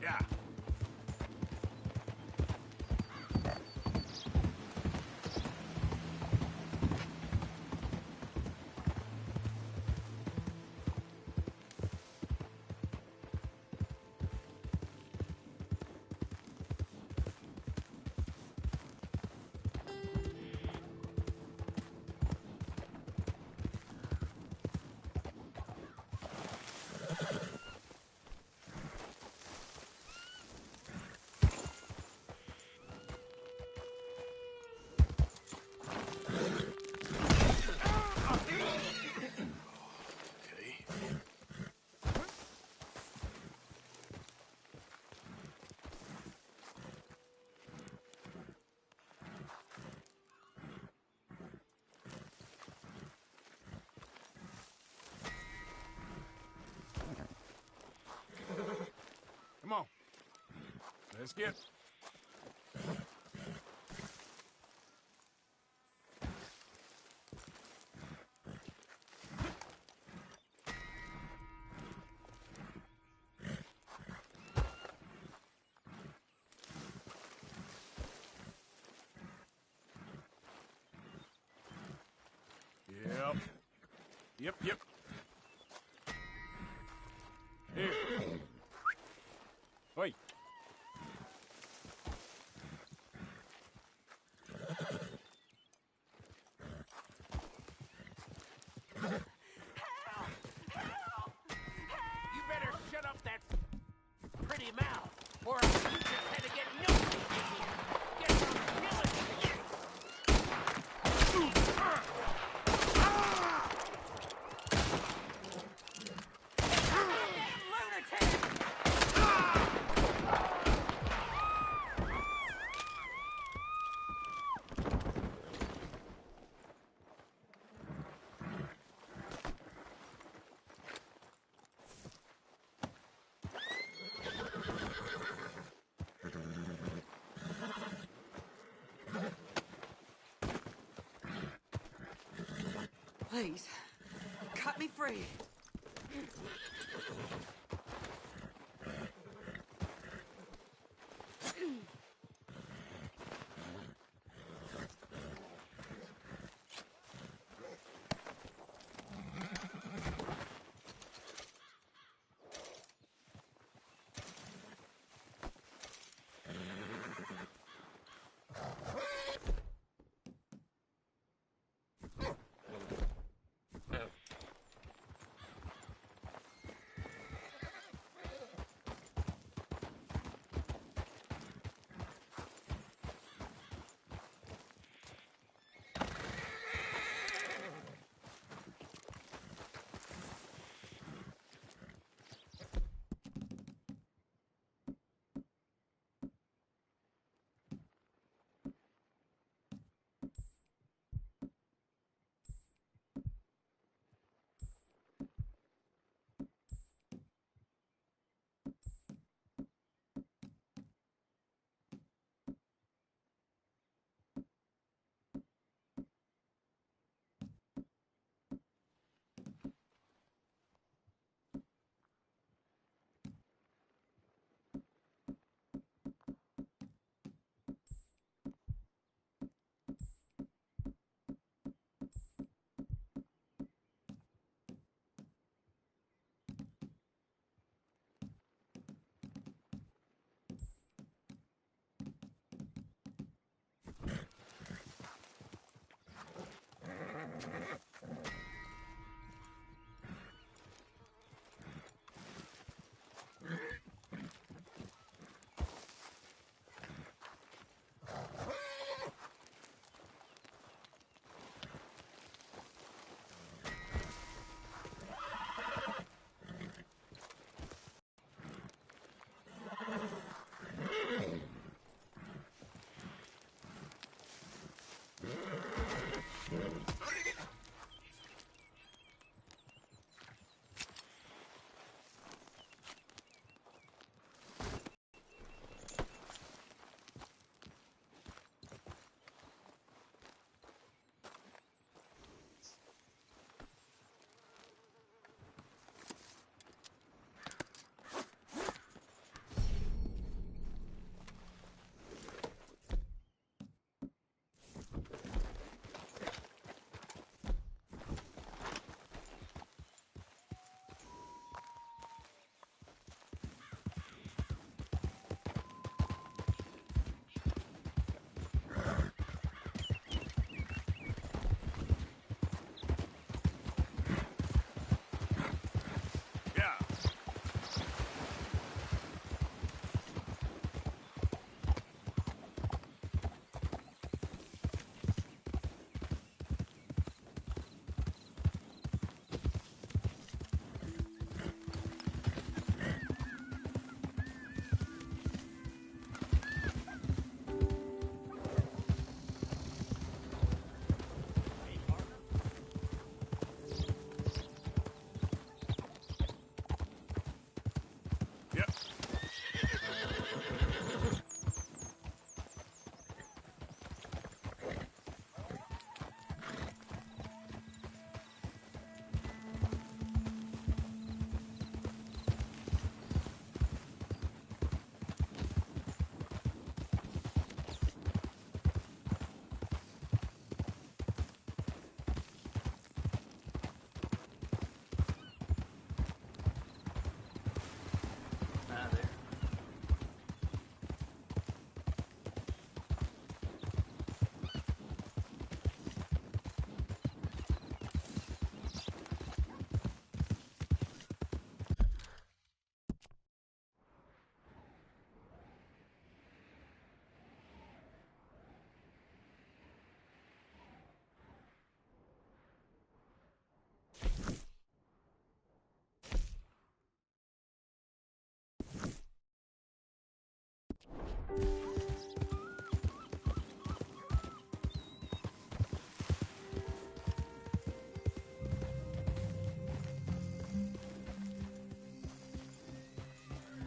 Yeah. Come on. Let's get... Yep. Yep, yep. Here. Wait. You better shut up that pretty mouth, or I'll shoot your head to get nosy. Get some humility. Damn lunatic! Please, cut me free.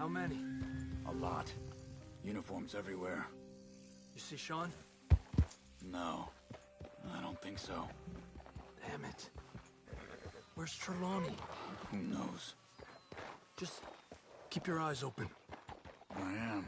How many? A lot. Uniforms everywhere. You see Sean? No, I don't think so. Damn it. Where's Trelawney? Who knows? Just keep your eyes open. I am.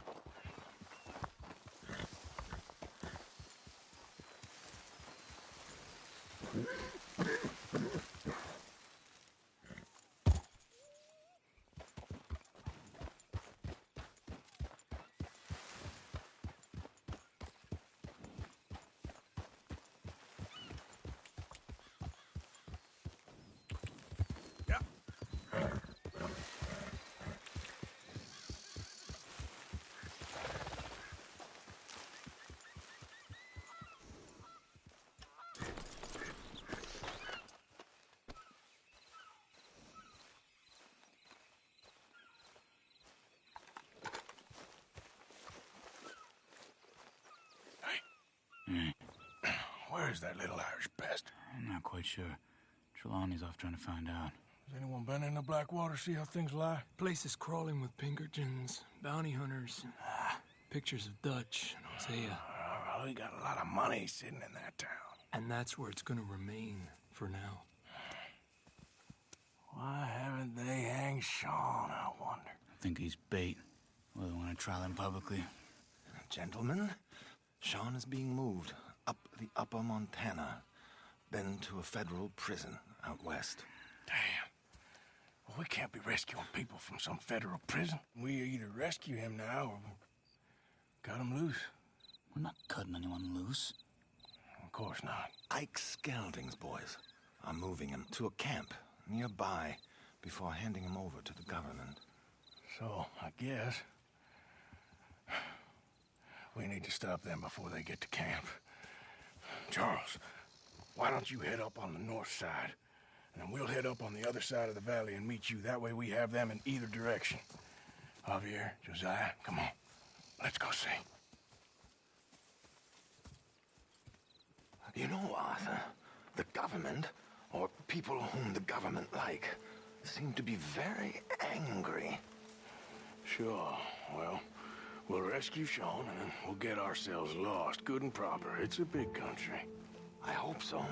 Where's that little Irish bastard? I'm not quite sure. Trelawney's off trying to find out. Has anyone been in the Blackwater, see how things lie? Place is crawling with Pinkertons, bounty hunters, pictures of Dutch and Hosea. Well, we got a lot of money sitting in that town. And that's where it's gonna remain for now. Why haven't they hanged Sean, I wonder? I think he's bait. Well, they want to trial him publicly. Gentlemen, Sean is being moved up the upper Montana, then to a federal prison out west. Damn. Well, we can't be rescuing people from some federal prison. We either rescue him now or cut him loose. We're not cutting anyone loose. Of course not. Ike Skelding's boys are moving him to a camp nearby before handing him over to the government. So, I guess we need to stop them before they get to camp. Charles, why don't you head up on the north side, and then we'll head up on the other side of the valley and meet you. That way we have them in either direction. Javier, Josiah, come on. Let's go see. You know, Arthur, the government, or people whom the government like, seem to be very angry. Sure. Well, we'll rescue Sean, and then we'll get ourselves lost, good and proper. It's a big country. I hope so.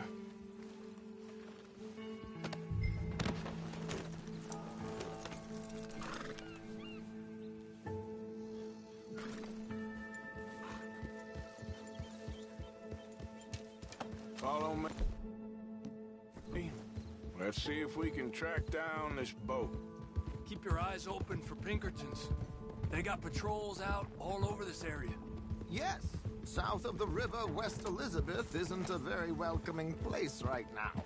Follow me. Let's see if we can track down this boat. Keep your eyes open for Pinkertons. They got patrols out all over this area. Yes, south of the river, West Elizabeth isn't a very welcoming place right now.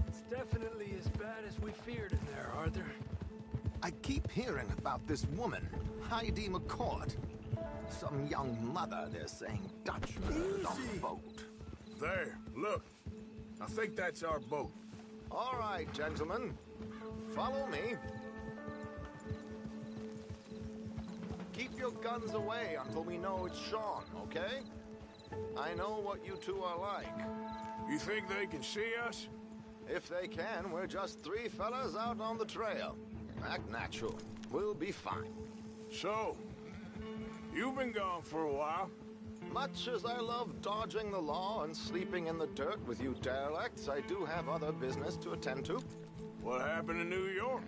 It's definitely as bad as we feared in there, Arthur. I keep hearing about this woman, Heidi McCourt. Some young mother, they're saying, Dutch murdered on the boat. There, look. I think that's our boat. All right, gentlemen. Follow me. Keep your guns away until we know it's Sean, okay? I know what you two are like. You think they can see us? If they can, we're just three fellas out on the trail. Act natural. We'll be fine. So, you've been gone for a while. Much as I love dodging the law and sleeping in the dirt with you derelicts, I do have other business to attend to. What happened in New York?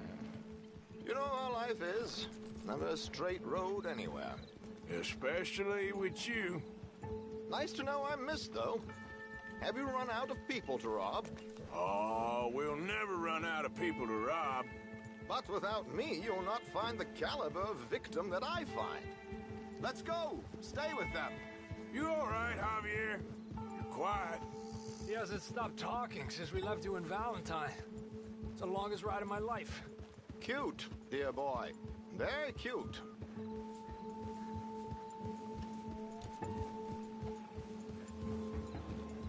You know how life is. Never a straight road anywhere. Especially with you. Nice to know I'm missed, though. Have you run out of people to rob? Oh, we'll never run out of people to rob. But without me, you'll not find the caliber of victim that I find. Let's go. Stay with them. You all right, Javier? You're quiet. He hasn't stopped talking since we left you in Valentine. It's the longest ride of my life. Cute, dear boy. Very cute.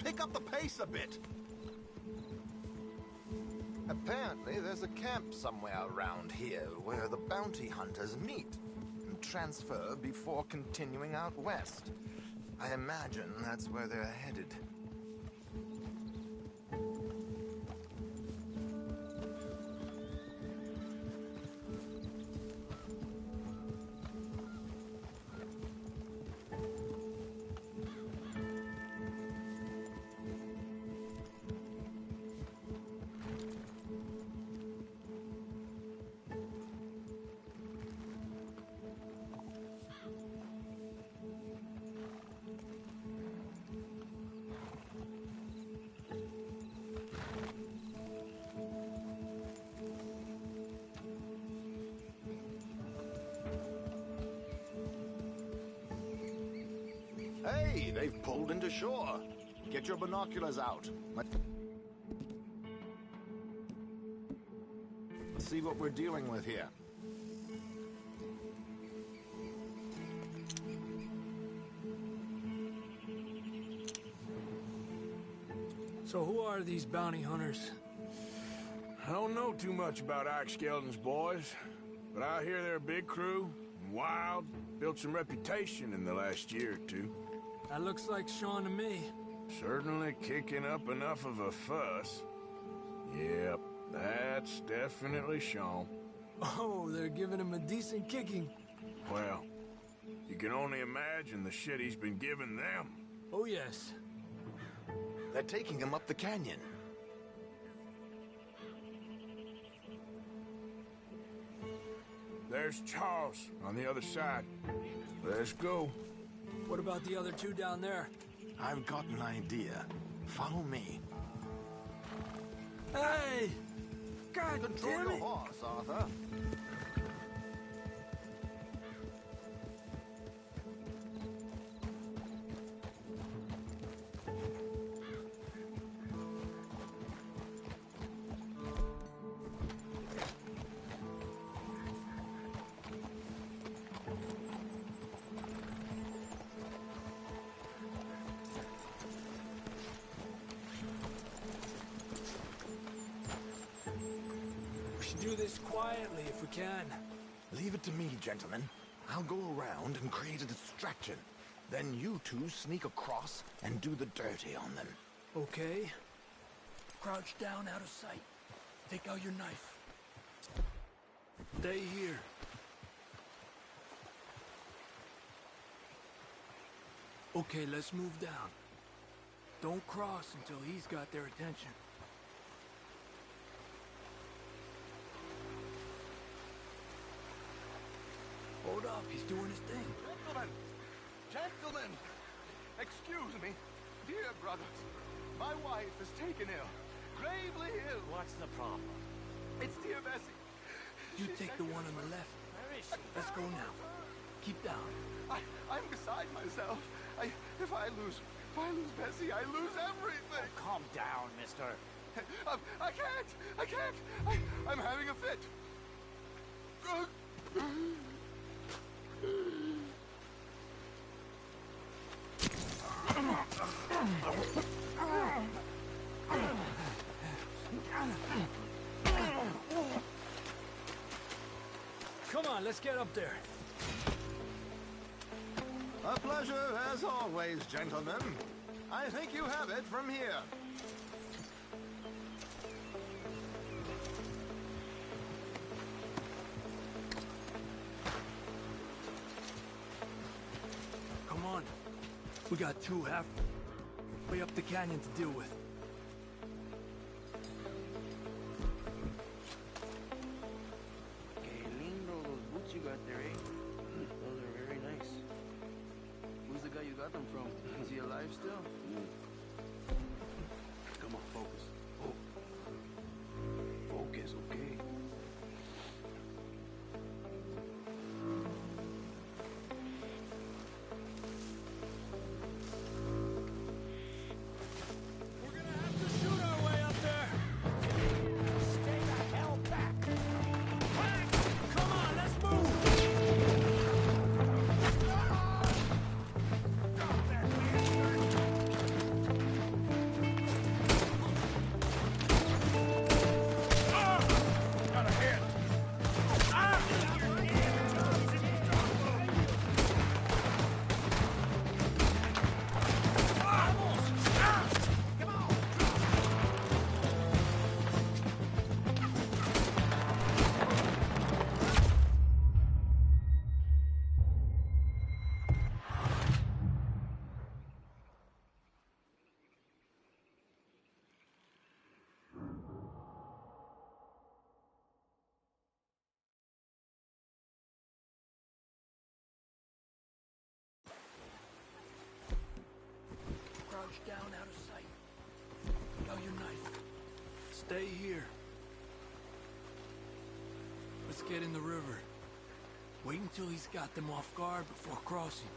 Pick up the pace a bit. Apparently, there's a camp somewhere around here where the bounty hunters meet and transfer before continuing out west. I imagine that's where they're headed. They've pulled into shore. Get your binoculars out. Let's see what we're dealing with here. So who are these bounty hunters? I don't know too much about Ike Skeldon's boys, but I hear they're a big crew, and wild, built some reputation in the last year or two. That looks like Sean to me. Certainly kicking up enough of a fuss. Yep, that's definitely Sean. Oh, they're giving him a decent kicking. Well, you can only imagine the shit he's been giving them. Oh, yes. They're taking him up the canyon. There's Charles on the other side. Let's go. What about the other two down there? I've got an idea. Follow me. Hey! God Control damn your it! horse, Arthur. Do this quietly if we can. Leave it to me, gentlemen. I'll go around and create a distraction. Then you two sneak across and do the dirty on them. Okay. Crouch down out of sight. Take out your knife. Stay here. Okay, let's move down. Don't cross until he's got their attention. Hold up, he's doing his thing. Gentlemen, excuse me. Dear brothers, my wife is taken ill. Gravely ill. What's the problem? It's dear Bessie. You take the one on the left. Where is she? Let's go now. Keep down. I'm beside myself. If I lose Bessie, I lose everything. Oh, calm down, mister. I can't. I'm having a fit. Come on, let's get up there. A pleasure as always, gentlemen. I think you have it from here. Come on. We got two halfway up the canyon to deal with. Que lindo those boots you got there, eh? Those are very nice. Who's the guy you got them from? Is he alive still? Come on, focus. Oh. Focus, okay. Crouch down out of sight. Take out your knife. Stay here. Let's get in the river. Wait until he's got them off guard before crossing.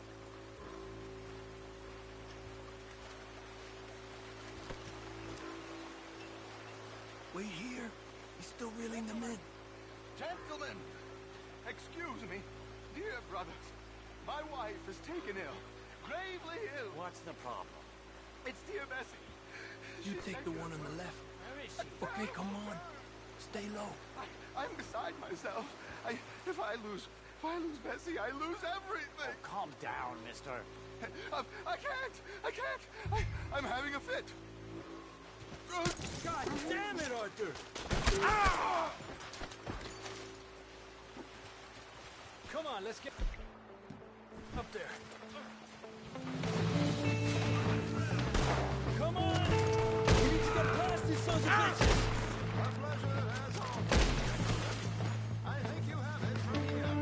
Wait here. He's still reeling them in. Gentlemen, excuse me. Dear brothers, my wife is taken ill. Gravely ill. What's the problem? It's dear Bessie. You take the one on the left. Where is she? Okay, come on. Stay low. I'm beside myself. If I lose Bessie, I lose everything. Oh, calm down, mister. I can't. I'm having a fit. God damn it, Arthur! Ah! Come on, let's get up there. Come on! We need to get past these sons of bitches! Our pleasure, asshole. I think you have it from here.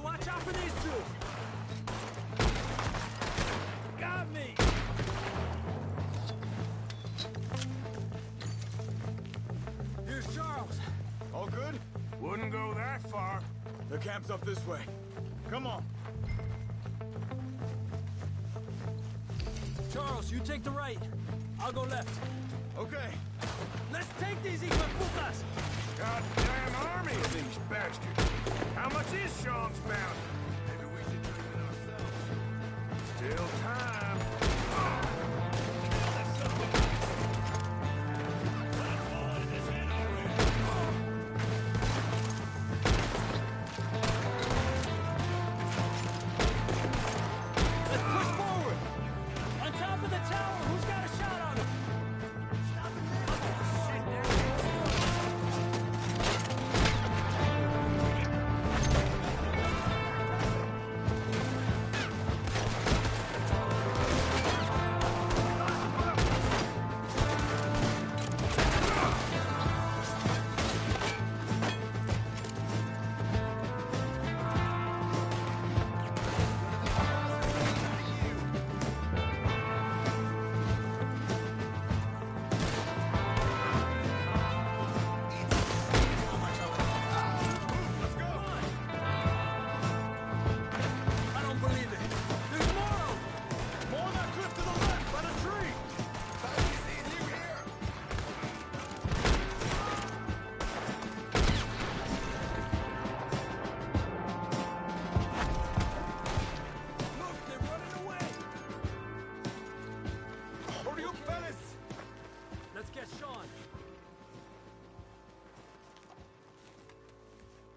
Watch out for these two! Got me! Here's Charles. All good? Wouldn't go that far. The camp's up this way. Come on. Charles, you take the right. I'll go left. Okay. Let's take these hijueputas! Goddamn army of these bastards. How much is Sean's bounty? Maybe we should do it ourselves. Still time. Let's push forward! On top of the tower, who's got a shot on him?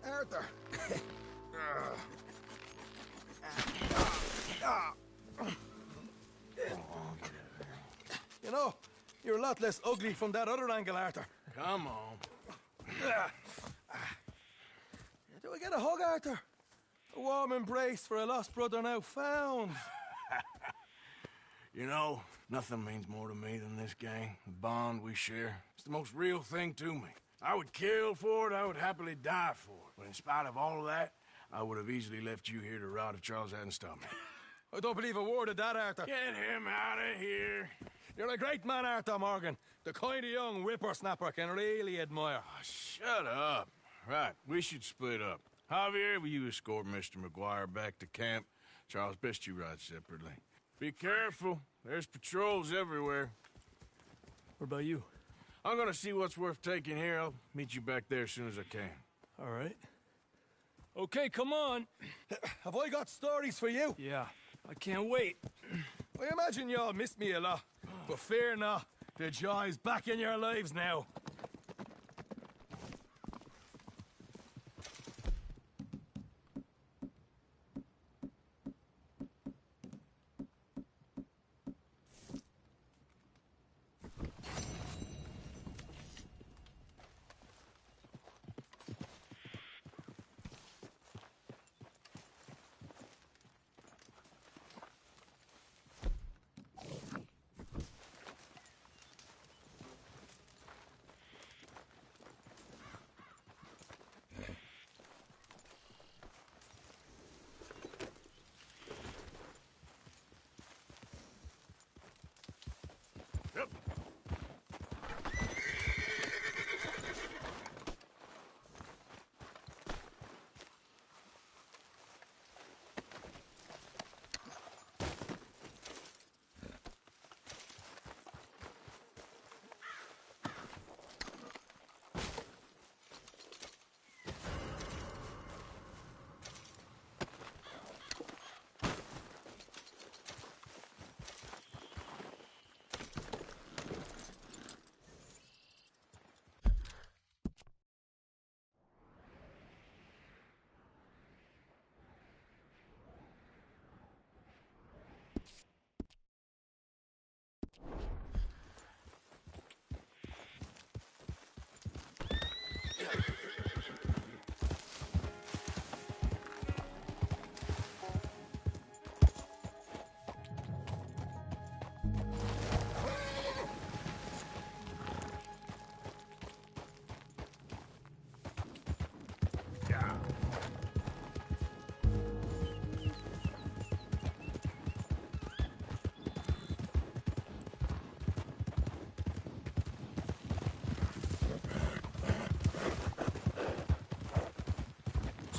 Arthur. You know, you're a lot less ugly from that other angle, Arthur. Come on. Arthur. A warm embrace for a lost brother now found. You know, nothing means more to me than this gang, the bond we share. It's the most real thing to me. I would kill for it, I would happily die for it. But in spite of all of that, I would have easily left you here to rot if Charles hadn't stopped me. I don't believe a word of that, Arthur. Get him out of here. You're a great man, Arthur Morgan. The kind of young whippersnapper can really admire. Oh, shut up. Right, we should split up. Javier, will you escort Mr. McGuire back to camp? Charles, best you ride separately. Be careful. There's patrols everywhere. What about you? I'm gonna see what's worth taking here. I'll meet you back there as soon as I can. All right. Okay, come on. Have I got stories for you? Yeah, I can't wait. I imagine y'all missed me a lot, but fear not. The joy's back in your lives now.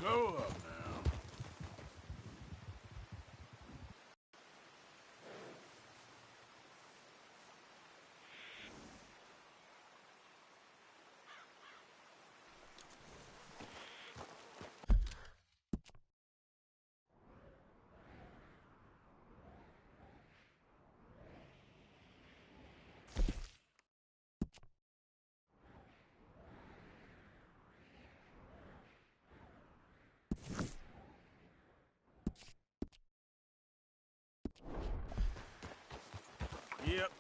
So up now. Yep.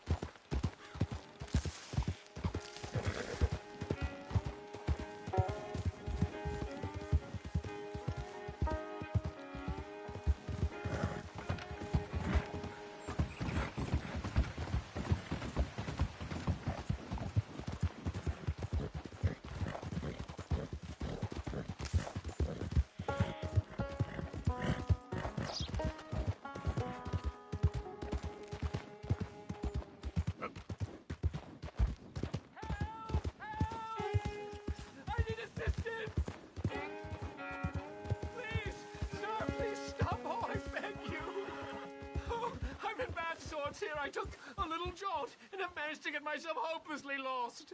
Here I took a little jaunt and have managed to get myself hopelessly lost.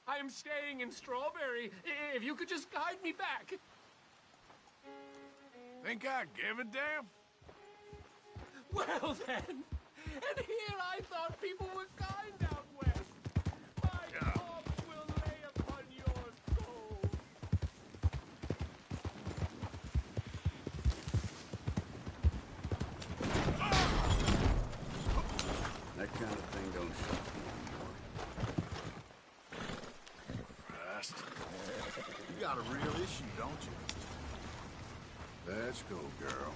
I am staying in Strawberry. If you could just guide me back. Think I give a damn? Well then, and here I thought people were kind out west. My corpse will lay upon your soul. That kind of thing don't shock me anymore. Christ. You got a real issue, don't you? Let's go, girl.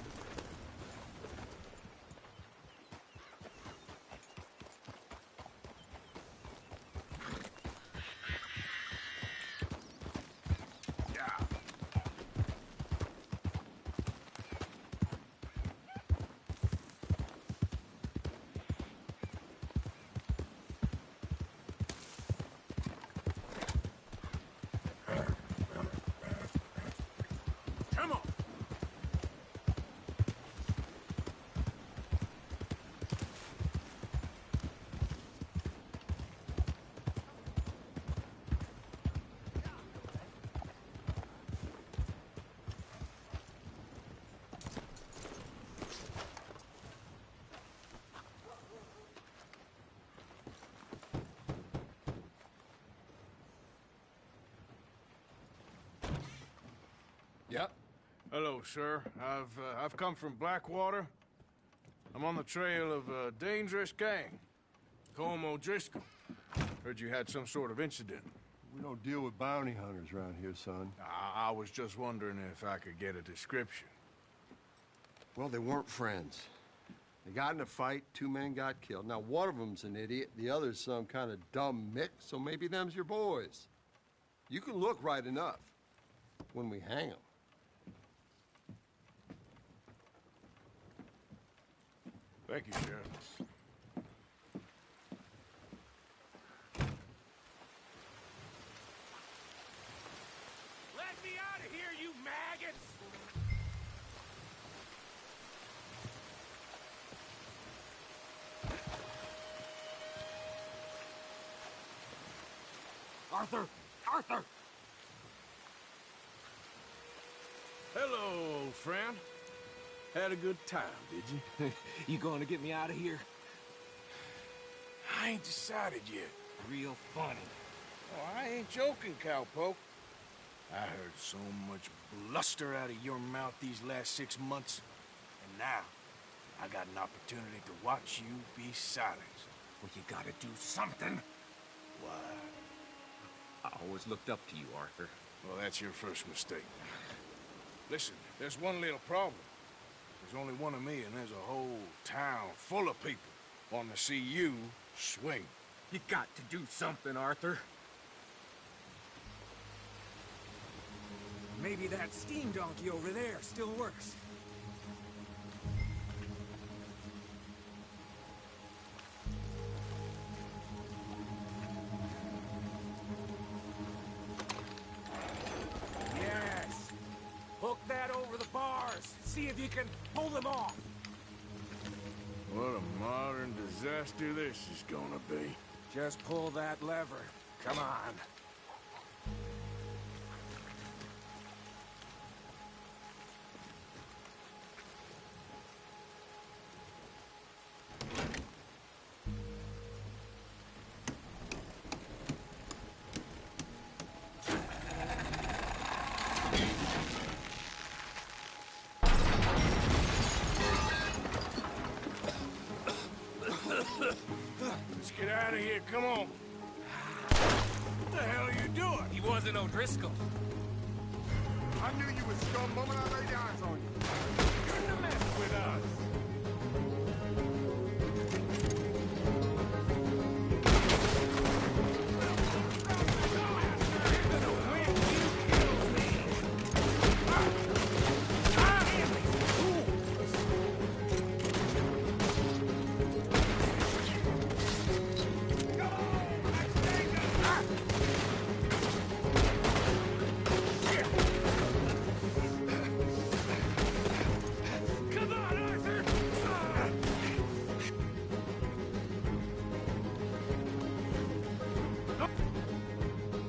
Come on. Yep. Hello, sir. I've come from Blackwater. I'm on the trail of a dangerous gang. Colm O'Driscoll. Heard you had some sort of incident. We don't deal with bounty hunters around here, son. I was just wondering if I could get a description. Well, they weren't friends. They got in a fight, 2 men got killed. Now, one of them's an idiot, the other's some kind of dumb mick, so maybe them's your boys. You can look right enough when we hang them. Thank you, Sheriff. Let me out of here, you maggots! Arthur! Arthur! Hello, old friend. Had a good time, did you? You going to get me out of here? I ain't decided yet. Real funny. Oh, I ain't joking, cowpoke. I heard so much bluster out of your mouth these last 6 months. And now, I got an opportunity to watch you be silenced. Well, you gotta do something. Why? I always looked up to you, Arthur. Well, that's your first mistake. Listen, there's one little problem. There's only one of me, and there's a whole town full of people wanting to see you swing. You got to do something, Arthur. Maybe that steam donkey over there still works. Yes! Hook that over the bars. See if you can pull them off. What a modern disaster this is gonna be. Just pull that lever. Come on. Let's get out of here, come on. What the hell are you doing? He wasn't O'Driscoll. I knew you was scum the moment I laid eyes on you. You're to mess with us.